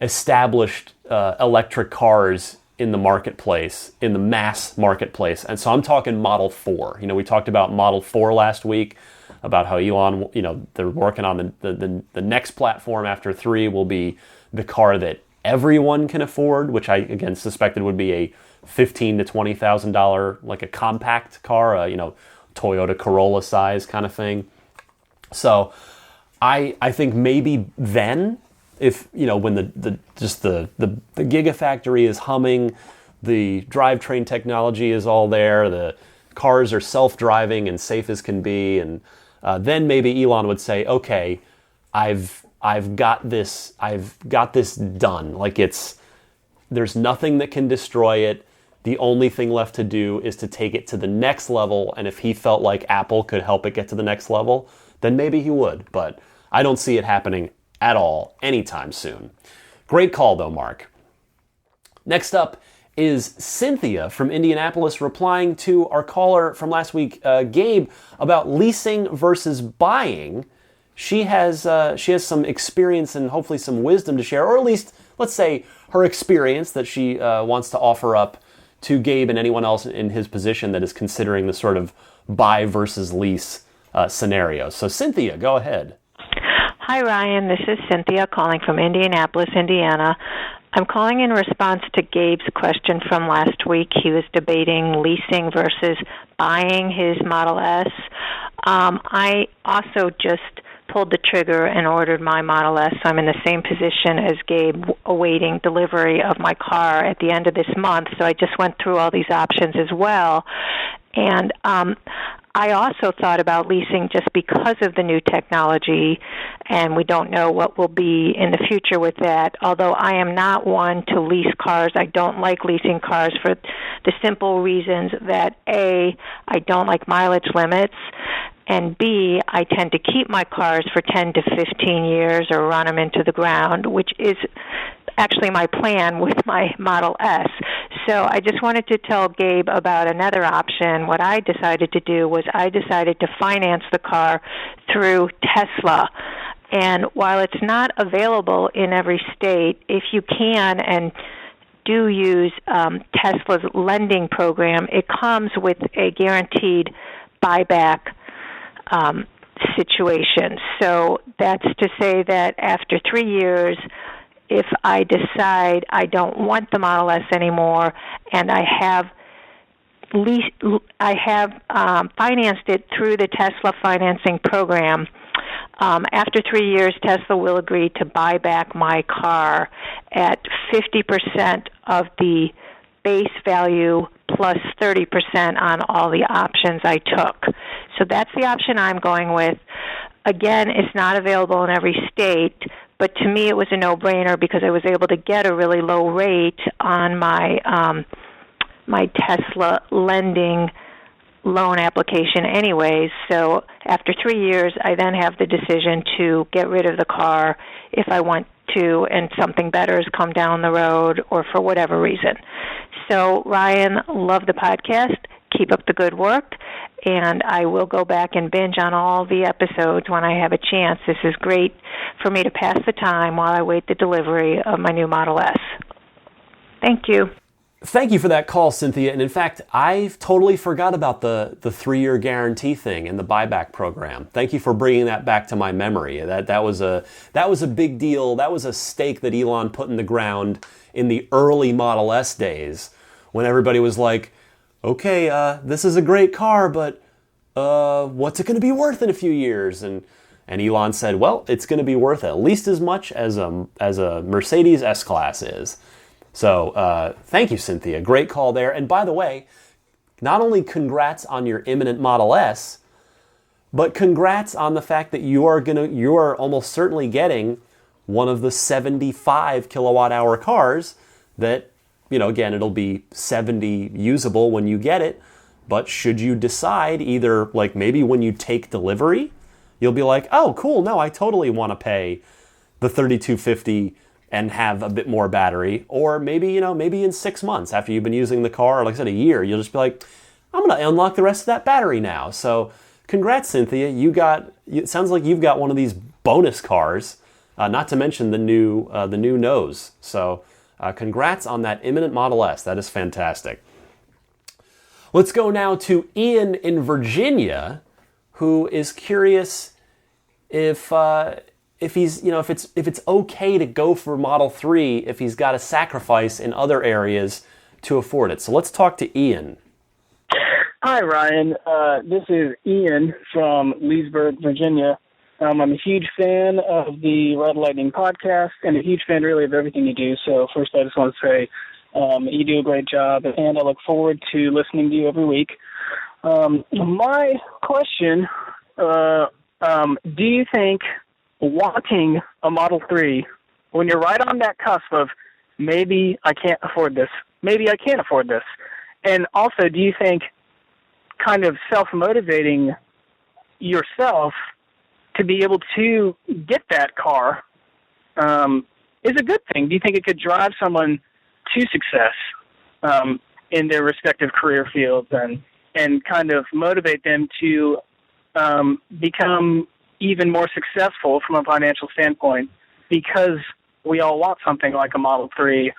established electric cars in the marketplace, in the mass marketplace. And so I'm talking Model 4. We talked about Model 4 last week, about how Elon, they're working on the next platform after 3 will be the car that everyone can afford, which I, again, suspected would be a $15,000 to $20,000, like a compact car, Toyota Corolla size kind of thing. So I think maybe then, if when the Gigafactory is humming, the drivetrain technology is all there, the cars are self-driving and safe as can be, and then maybe Elon would say, okay, I've got this done. There's nothing that can destroy it. The only thing left to do is to take it to the next level, and if he felt like Apple could help it get to the next level, then maybe he would. But I don't see it happening at all anytime soon. Great call though, Mark. Next up is Cynthia from Indianapolis replying to our caller from last week, Gabe, about leasing versus buying. She has some experience and hopefully some wisdom to share, or at least, let's say, her experience that she wants to offer up to Gabe and anyone else in his position that is considering the sort of buy versus lease scenario. So Cynthia, go ahead. Hi, Ryan. This is Cynthia calling from Indianapolis, Indiana. I'm calling in response to Gabe's question from last week. He was debating leasing versus buying his Model S. I also just pulled the trigger and ordered my Model S, so I'm in the same position as Gabe, awaiting delivery of my car at the end of this month. So I just went through all these options as well. And I also thought about leasing just because of the new technology, and we don't know what will be in the future with that. Although I am not one to lease cars. I don't like leasing cars for the simple reasons that, A, I don't like mileage limits, and B, I tend to keep my cars for 10 to 15 years or run them into the ground, which is actually my plan with my Model S. So I just wanted to tell Gabe about another option. What I decided to do was I decided to finance the car through Tesla. And while it's not available in every state, if you can and do use Tesla's lending program, it comes with a guaranteed buyback situation. So that's to say that after 3 years, if I decide I don't want the Model S anymore and I have financed it through the Tesla financing program, after 3 years, Tesla will agree to buy back my car at 50% of the base value plus 30% on all the options I took. So that's the option I'm going with. Again, it's not available in every state, but to me it was a no-brainer because I was able to get a really low rate on my my Tesla lending loan application anyways. So after 3 years, I then have the decision to get rid of the car if I want to and something better has come down the road or for whatever reason. So Ryan, love the podcast. Keep up the good work. And I will go back and binge on all the episodes when I have a chance. This is great for me to pass the time while I wait the delivery of my new Model S. Thank you. Thank you for that call, Cynthia. And in fact, I totally forgot about the 3-year guarantee thing and the buyback program. Thank you for bringing that back to my memory. That was a big deal. That was a stake that Elon put in the ground in the early Model S days when everybody was like, okay, this is a great car, but what's it going to be worth in a few years? And Elon said, well, it's going to be worth at least as much as a Mercedes S-Class is. So thank you, Cynthia. Great call there. And by the way, not only congrats on your imminent Model S, but congrats on the fact that you are almost certainly getting one of the 75 kilowatt hour cars that, again, it'll be 70 usable when you get it. But should you decide either like maybe when you take delivery, you'll be like, oh, cool. No, I totally want to pay the $3,250 and have a bit more battery, or maybe in 6 months after you've been using the car, or like I said, a year, you'll just be like, I'm going to unlock the rest of that battery now. So congrats, Cynthia. It sounds like you've got one of these bonus cars, not to mention the new nose. So congrats on that imminent Model S. That is fantastic. Let's go now to Ian in Virginia, who is curious if it's okay to go for Model 3 if he's got to sacrifice in other areas to afford it. So let's talk to Ian. Hi, Ryan. This is Ian from Leesburg, Virginia. I'm a huge fan of the Red Lightning podcast and a huge fan, really, of everything you do. So first, I just want to say you do a great job, and I look forward to listening to you every week. My question, do you think wanting a Model 3, when you're right on that cusp of maybe I can't afford this, maybe I can't afford this, and also do you think kind of self-motivating yourself to be able to get that car is a good thing? Do you think it could drive someone to success in their respective career fields and kind of motivate them to become even more successful from a financial standpoint, because we all want something like a Model 3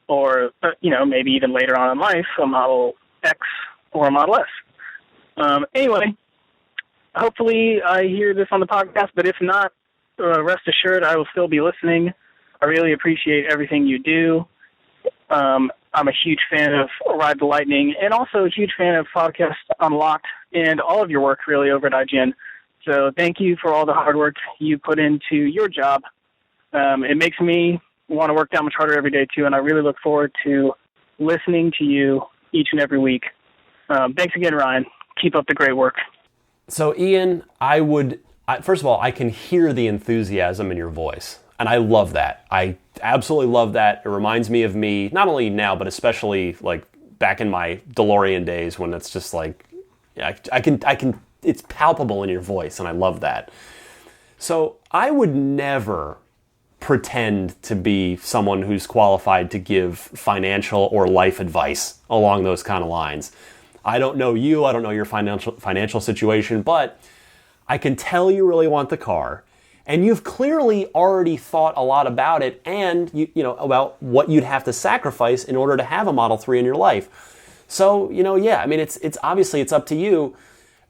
or, maybe even later on in life, a Model X or a Model S. Anyway, hopefully I hear this on the podcast, but if not, rest assured I will still be listening. I really appreciate everything you do. I'm a huge fan of Ride the Lightning and also a huge fan of Podcast Unlocked and all of your work really over at IGN. So thank you for all the hard work you put into your job. It makes me want to work that much harder every day, too, and I really look forward to listening to you each and every week. Thanks again, Ryan. Keep up the great work. So, Ian, first of all, I can hear the enthusiasm in your voice, and I love that. I absolutely love that. It reminds me of me, not only now, but especially like back in my DeLorean days when it's just like, I can. It's palpable in your voice, and I love that. So I would never pretend to be someone who's qualified to give financial or life advice along those kind of lines. I don't know you, I don't know your financial situation, but I can tell you really want the car, And you've clearly already thought a lot about it and about what you'd have to sacrifice in order to have a Model 3 in your life. So, yeah, I mean, it's obviously it's up to you.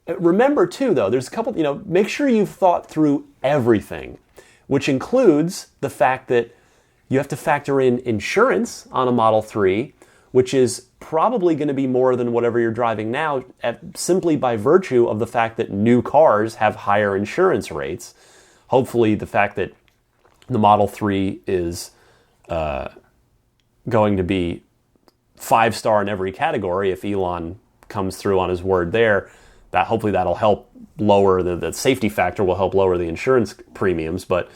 Remember too, though, there's a couple, make sure you've thought through everything, which includes the fact that you have to factor in insurance on a Model 3, which is probably going to be more than whatever you're driving now, simply by virtue of the fact that new cars have higher insurance rates. Hopefully the fact that the Model 3 is going to be 5-star in every category, if Elon comes through on his word there, that hopefully that'll help lower the safety factor, will help lower the insurance premiums. But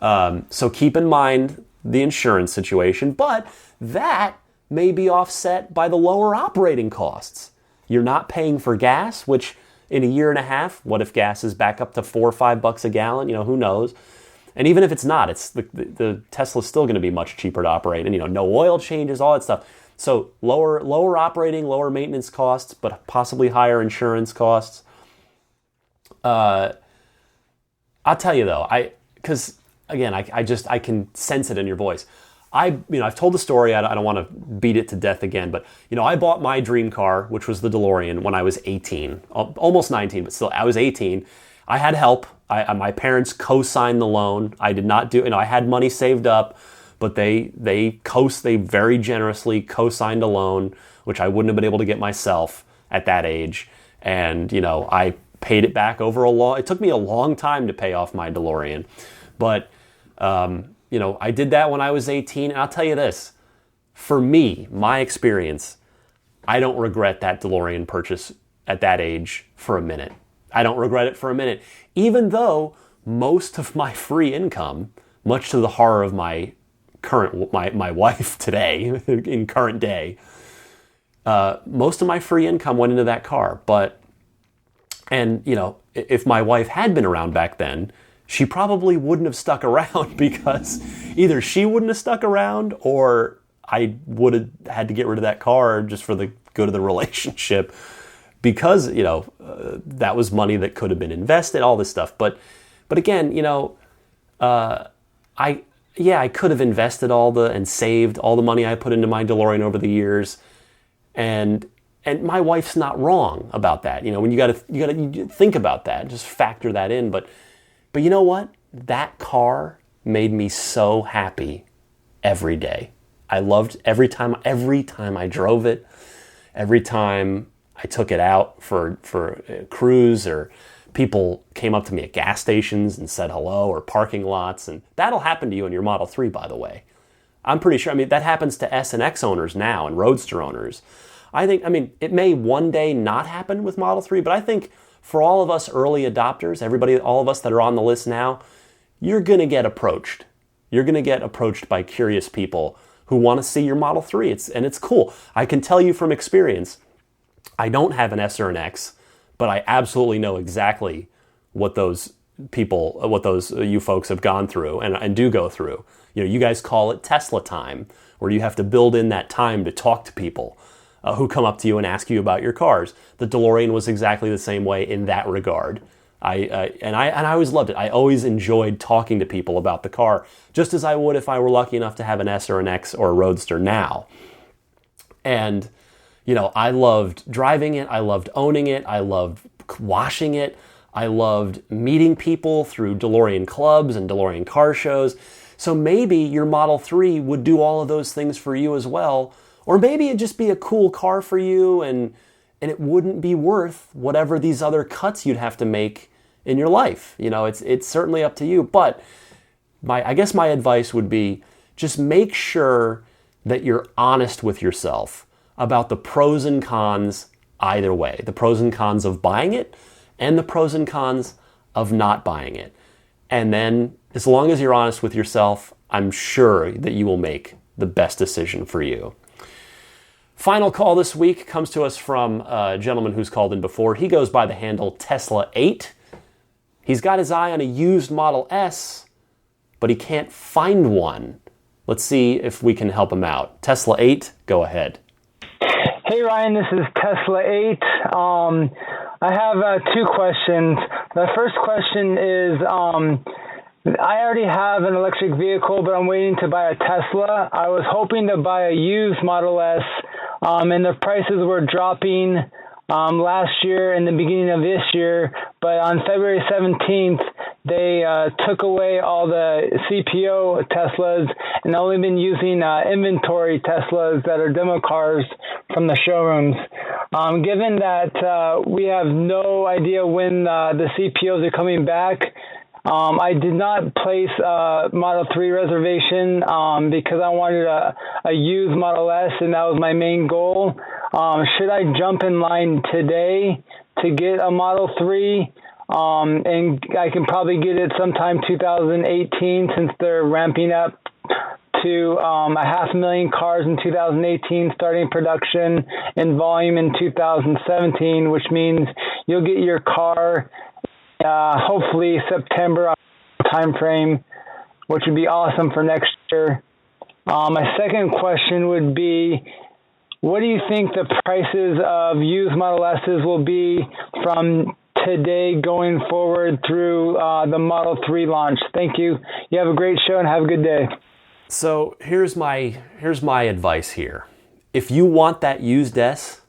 so keep in mind the insurance situation, but that may be offset by the lower operating costs. You're not paying for gas, which in a year and a half, what if gas is back up to $4 or $5 a gallon? Who knows? And even if it's not, it's the Tesla's still going to be much cheaper to operate. And no oil changes, all that stuff. So lower operating, lower maintenance costs, but possibly higher insurance costs. I'll tell you though, because again, I can sense it in your voice. I've told the story. I don't want to beat it to death again, but I bought my dream car, which was the DeLorean, when I was 18, almost 19, but still, I was 18. I had help. My parents co-signed the loan. I did not do. I had money saved up, but they very generously co-signed a loan, which I wouldn't have been able to get myself at that age. And I paid it back over it took me a long time to pay off my DeLorean, but I did that when I was 18, and I'll tell you this, for me, my experience, I don't regret that DeLorean purchase at that age for a minute. I don't regret it for a minute, even though most of my free income, much to the horror of my wife today, in current day, most of my free income went into that car. And if my wife had been around back then, she probably wouldn't have stuck around, because either she wouldn't have stuck around or I would have had to get rid of that car just for the good of the relationship, because, that was money that could have been invested, all this stuff. But again, I could have invested and saved all the money I put into my DeLorean over the years. And my wife's not wrong about that. When you gotta think about that, just factor that in. But you know what? That car made me so happy every day. I loved every time I drove it, every time I took it out for a cruise, or people came up to me at gas stations and said hello, or parking lots. And that'll happen to you in your Model 3, by the way. I'm pretty sure. that happens to S and X owners now and Roadster owners. It may one day not happen with Model 3, but I think for all of us early adopters, all of us that are on the list now, you're going to get approached. You're going to get approached by curious people who want to see your Model 3. It's cool. I can tell you from experience, I don't have an S or an X, but I absolutely know exactly what those you folks have gone through and do go through. You guys call it Tesla time, where you have to build in that time to talk to people who come up to you and ask you about your cars. The DeLorean was exactly the same way in that regard. I always loved it. I always enjoyed talking to people about the car, just as I would if I were lucky enough to have an S or an X or a Roadster now. And, I loved driving it. I loved owning it. I loved washing it. I loved meeting people through DeLorean clubs and DeLorean car shows. So maybe your Model 3 would do all of those things for you as well. Or maybe it'd just be a cool car for you, and it wouldn't be worth whatever these other cuts you'd have to make in your life. It's certainly up to you. But I guess my advice would be, just make sure that you're honest with yourself about the pros and cons either way. The pros and cons of buying it and the pros and cons of not buying it. And then, as long as you're honest with yourself, I'm sure that you will make the best decision for you. Final call this week comes to us from a gentleman who's called in before. He goes by the handle Tesla 8. He's got his eye on a used Model S, but he can't find one. Let's see if we can help him out. Tesla 8, go ahead. Hey Ryan, this is Tesla 8. I have two questions. The first question is, I already have an electric vehicle, but I'm waiting to buy a Tesla. I was hoping to buy a used Model S, and the prices were dropping last year and the beginning of this year. But on February 17th, they took away all the CPO Teslas and only been using inventory Teslas that are demo cars from the showrooms. Given that we have no idea when the CPOs are coming back, I did not place a Model 3 reservation because I wanted a used Model S, and that was my main goal. Should I jump in line today to get a Model 3? And I can probably get it sometime 2018 since they're ramping up to 500,000 cars in 2018, starting production and volume in 2017, which means you'll get your car hopefully September timeframe, which would be awesome for next year. My second question would be, what do you think the prices of used Model S's will be from today going forward through the Model 3 launch? Thank you. You have a great show and have a good day. So here's my advice here. If you want that used S,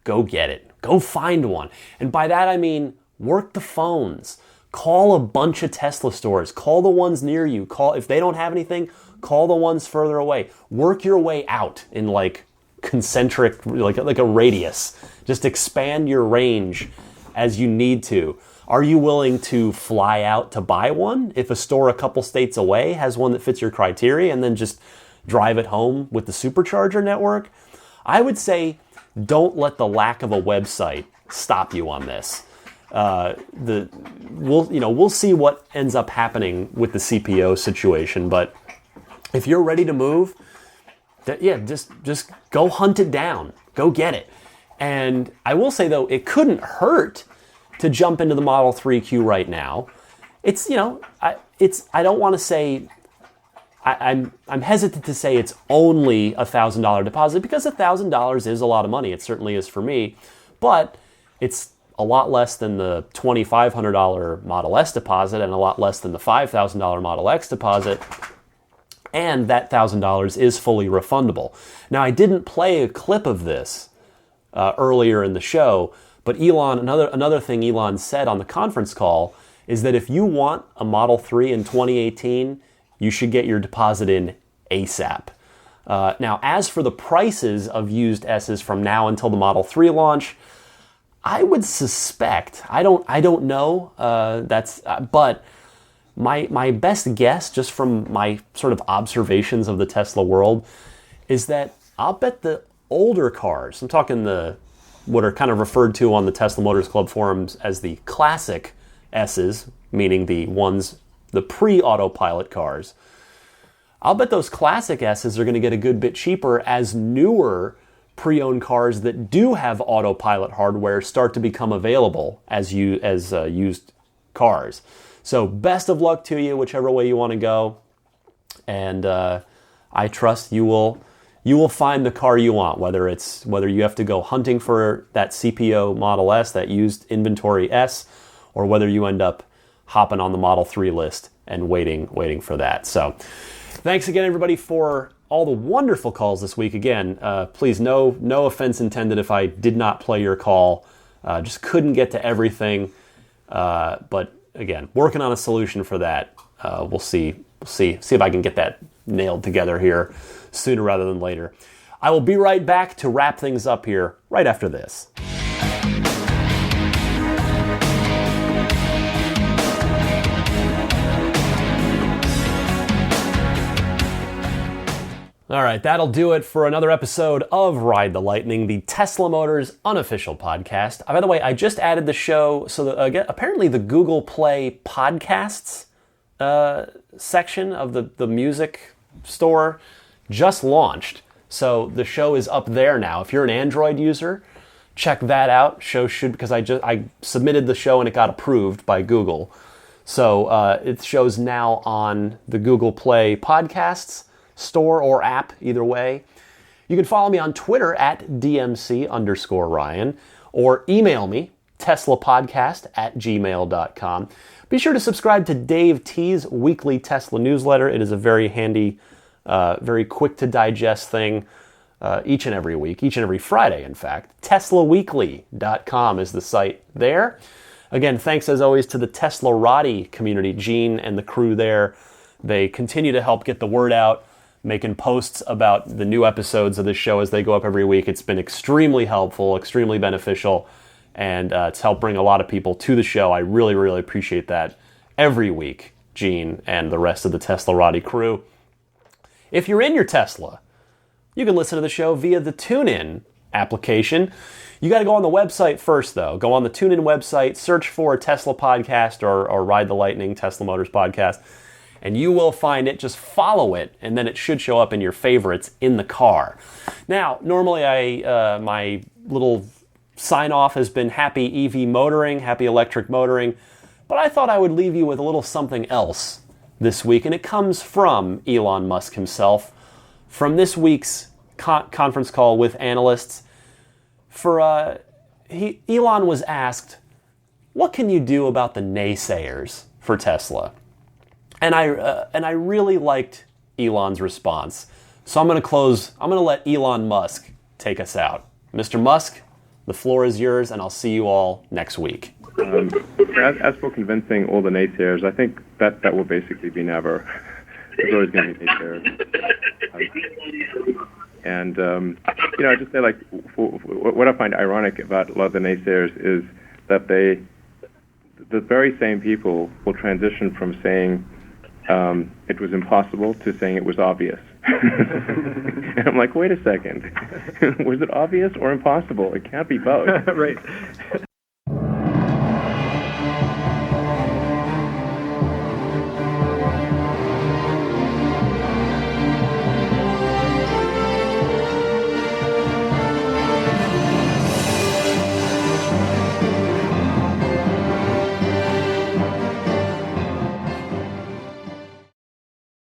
go get it. Go find one. And by that I mean work the phones. Call a bunch of Tesla stores. Call the ones near you. If they don't have anything, call the ones further away. Work your way out in like concentric, like a radius. Just expand your range as you need to. Are you willing to fly out to buy one if a store a couple states away has one that fits your criteria and then just drive it home with the supercharger network? I would say don't let the lack of a website stop you on this. We'll see what ends up happening with the CPO situation, but if you're ready to move, just go hunt it down, go get it. And I will say though, it couldn't hurt to jump into the Model 3 queue right now. It's I don't want to say I'm hesitant to say it's only $1,000 deposit because $1,000 is a lot of money. It certainly is for me, but it's a lot less than the $2,500 Model S deposit and a lot less than the $5,000 Model X deposit. And that $1,000 is fully refundable. Now, I didn't play a clip of this earlier in the show, but another thing Elon said on the conference call is that if you want a Model 3 in 2018, you should get your deposit in ASAP. Now, as for the prices of used S's from now until the Model 3 launch, I would suspect, I don't know, but my best guess, just from my sort of observations of the Tesla world, is that I'll bet the older cars, I'm talking what are kind of referred to on the Tesla Motors Club forums as the classic S's, meaning the pre-autopilot cars, I'll bet those classic S's are going to get a good bit cheaper as newer pre-owned cars that do have autopilot hardware start to become available as used cars. So best of luck to you, whichever way you want to go. And I trust you will find the car you want, whether you have to go hunting for that CPO Model S, that used inventory S, or whether you end up hopping on the Model 3 list and waiting for that. So thanks again, everybody, for all the wonderful calls this week. Again, please, no offense intended if I did not play your call. Just couldn't get to everything. But again, working on a solution for that. We'll see if I can get that nailed together here sooner rather than later. I will be right back to wrap things up here right after this. All right, that'll do it for another episode of Ride the Lightning, the Tesla Motors unofficial podcast. By the way, I just added the show, so that, apparently the Google Play Podcasts section of the music store just launched. So the show is up there now. If you're an Android user, check that out. Because I submitted the show and it got approved by Google. So it shows now on the Google Play Podcasts store or app, either way. You can follow me on Twitter at DMC_Ryan or email me, teslapodcast@gmail.com. Be sure to subscribe to Dave T's weekly Tesla newsletter. It is a very handy, very quick to digest thing each and every week, each and every Friday, in fact. TeslaWeekly.com is the site there. Again, thanks as always to the Teslarati community, Gene and the crew there. They continue to help get the word out, making posts about the new episodes of this show as they go up every week. It's been extremely helpful, extremely beneficial, and it's helped bring a lot of people to the show. I really, really appreciate that every week, Gene and the rest of the Teslarati crew. If you're in your Tesla, you can listen to the show via the TuneIn application. You got to go on the website first, though. Go on the TuneIn website, search for Tesla Podcast or Ride the Lightning Tesla Motors Podcast, and you will find it. Just follow it, and then it should show up in your favorites in the car. Now, normally my little sign-off has been happy EV motoring, happy electric motoring, but I thought I would leave you with a little something else this week, and it comes from Elon Musk himself, from this week's conference call with analysts. Elon was asked, what can you do about the naysayers for Tesla? And I really liked Elon's response. So I'm going to let Elon Musk take us out. Mr. Musk, the floor is yours, and I'll see you all next week. As for convincing all the naysayers, I think that will basically be never. There's always going to be naysayers. And, I just say, what I find ironic about a lot of the naysayers is that the very same people will transition from saying it was impossible to saying it was obvious. And I'm like, wait a second. Was it obvious or impossible? It can't be both. Right.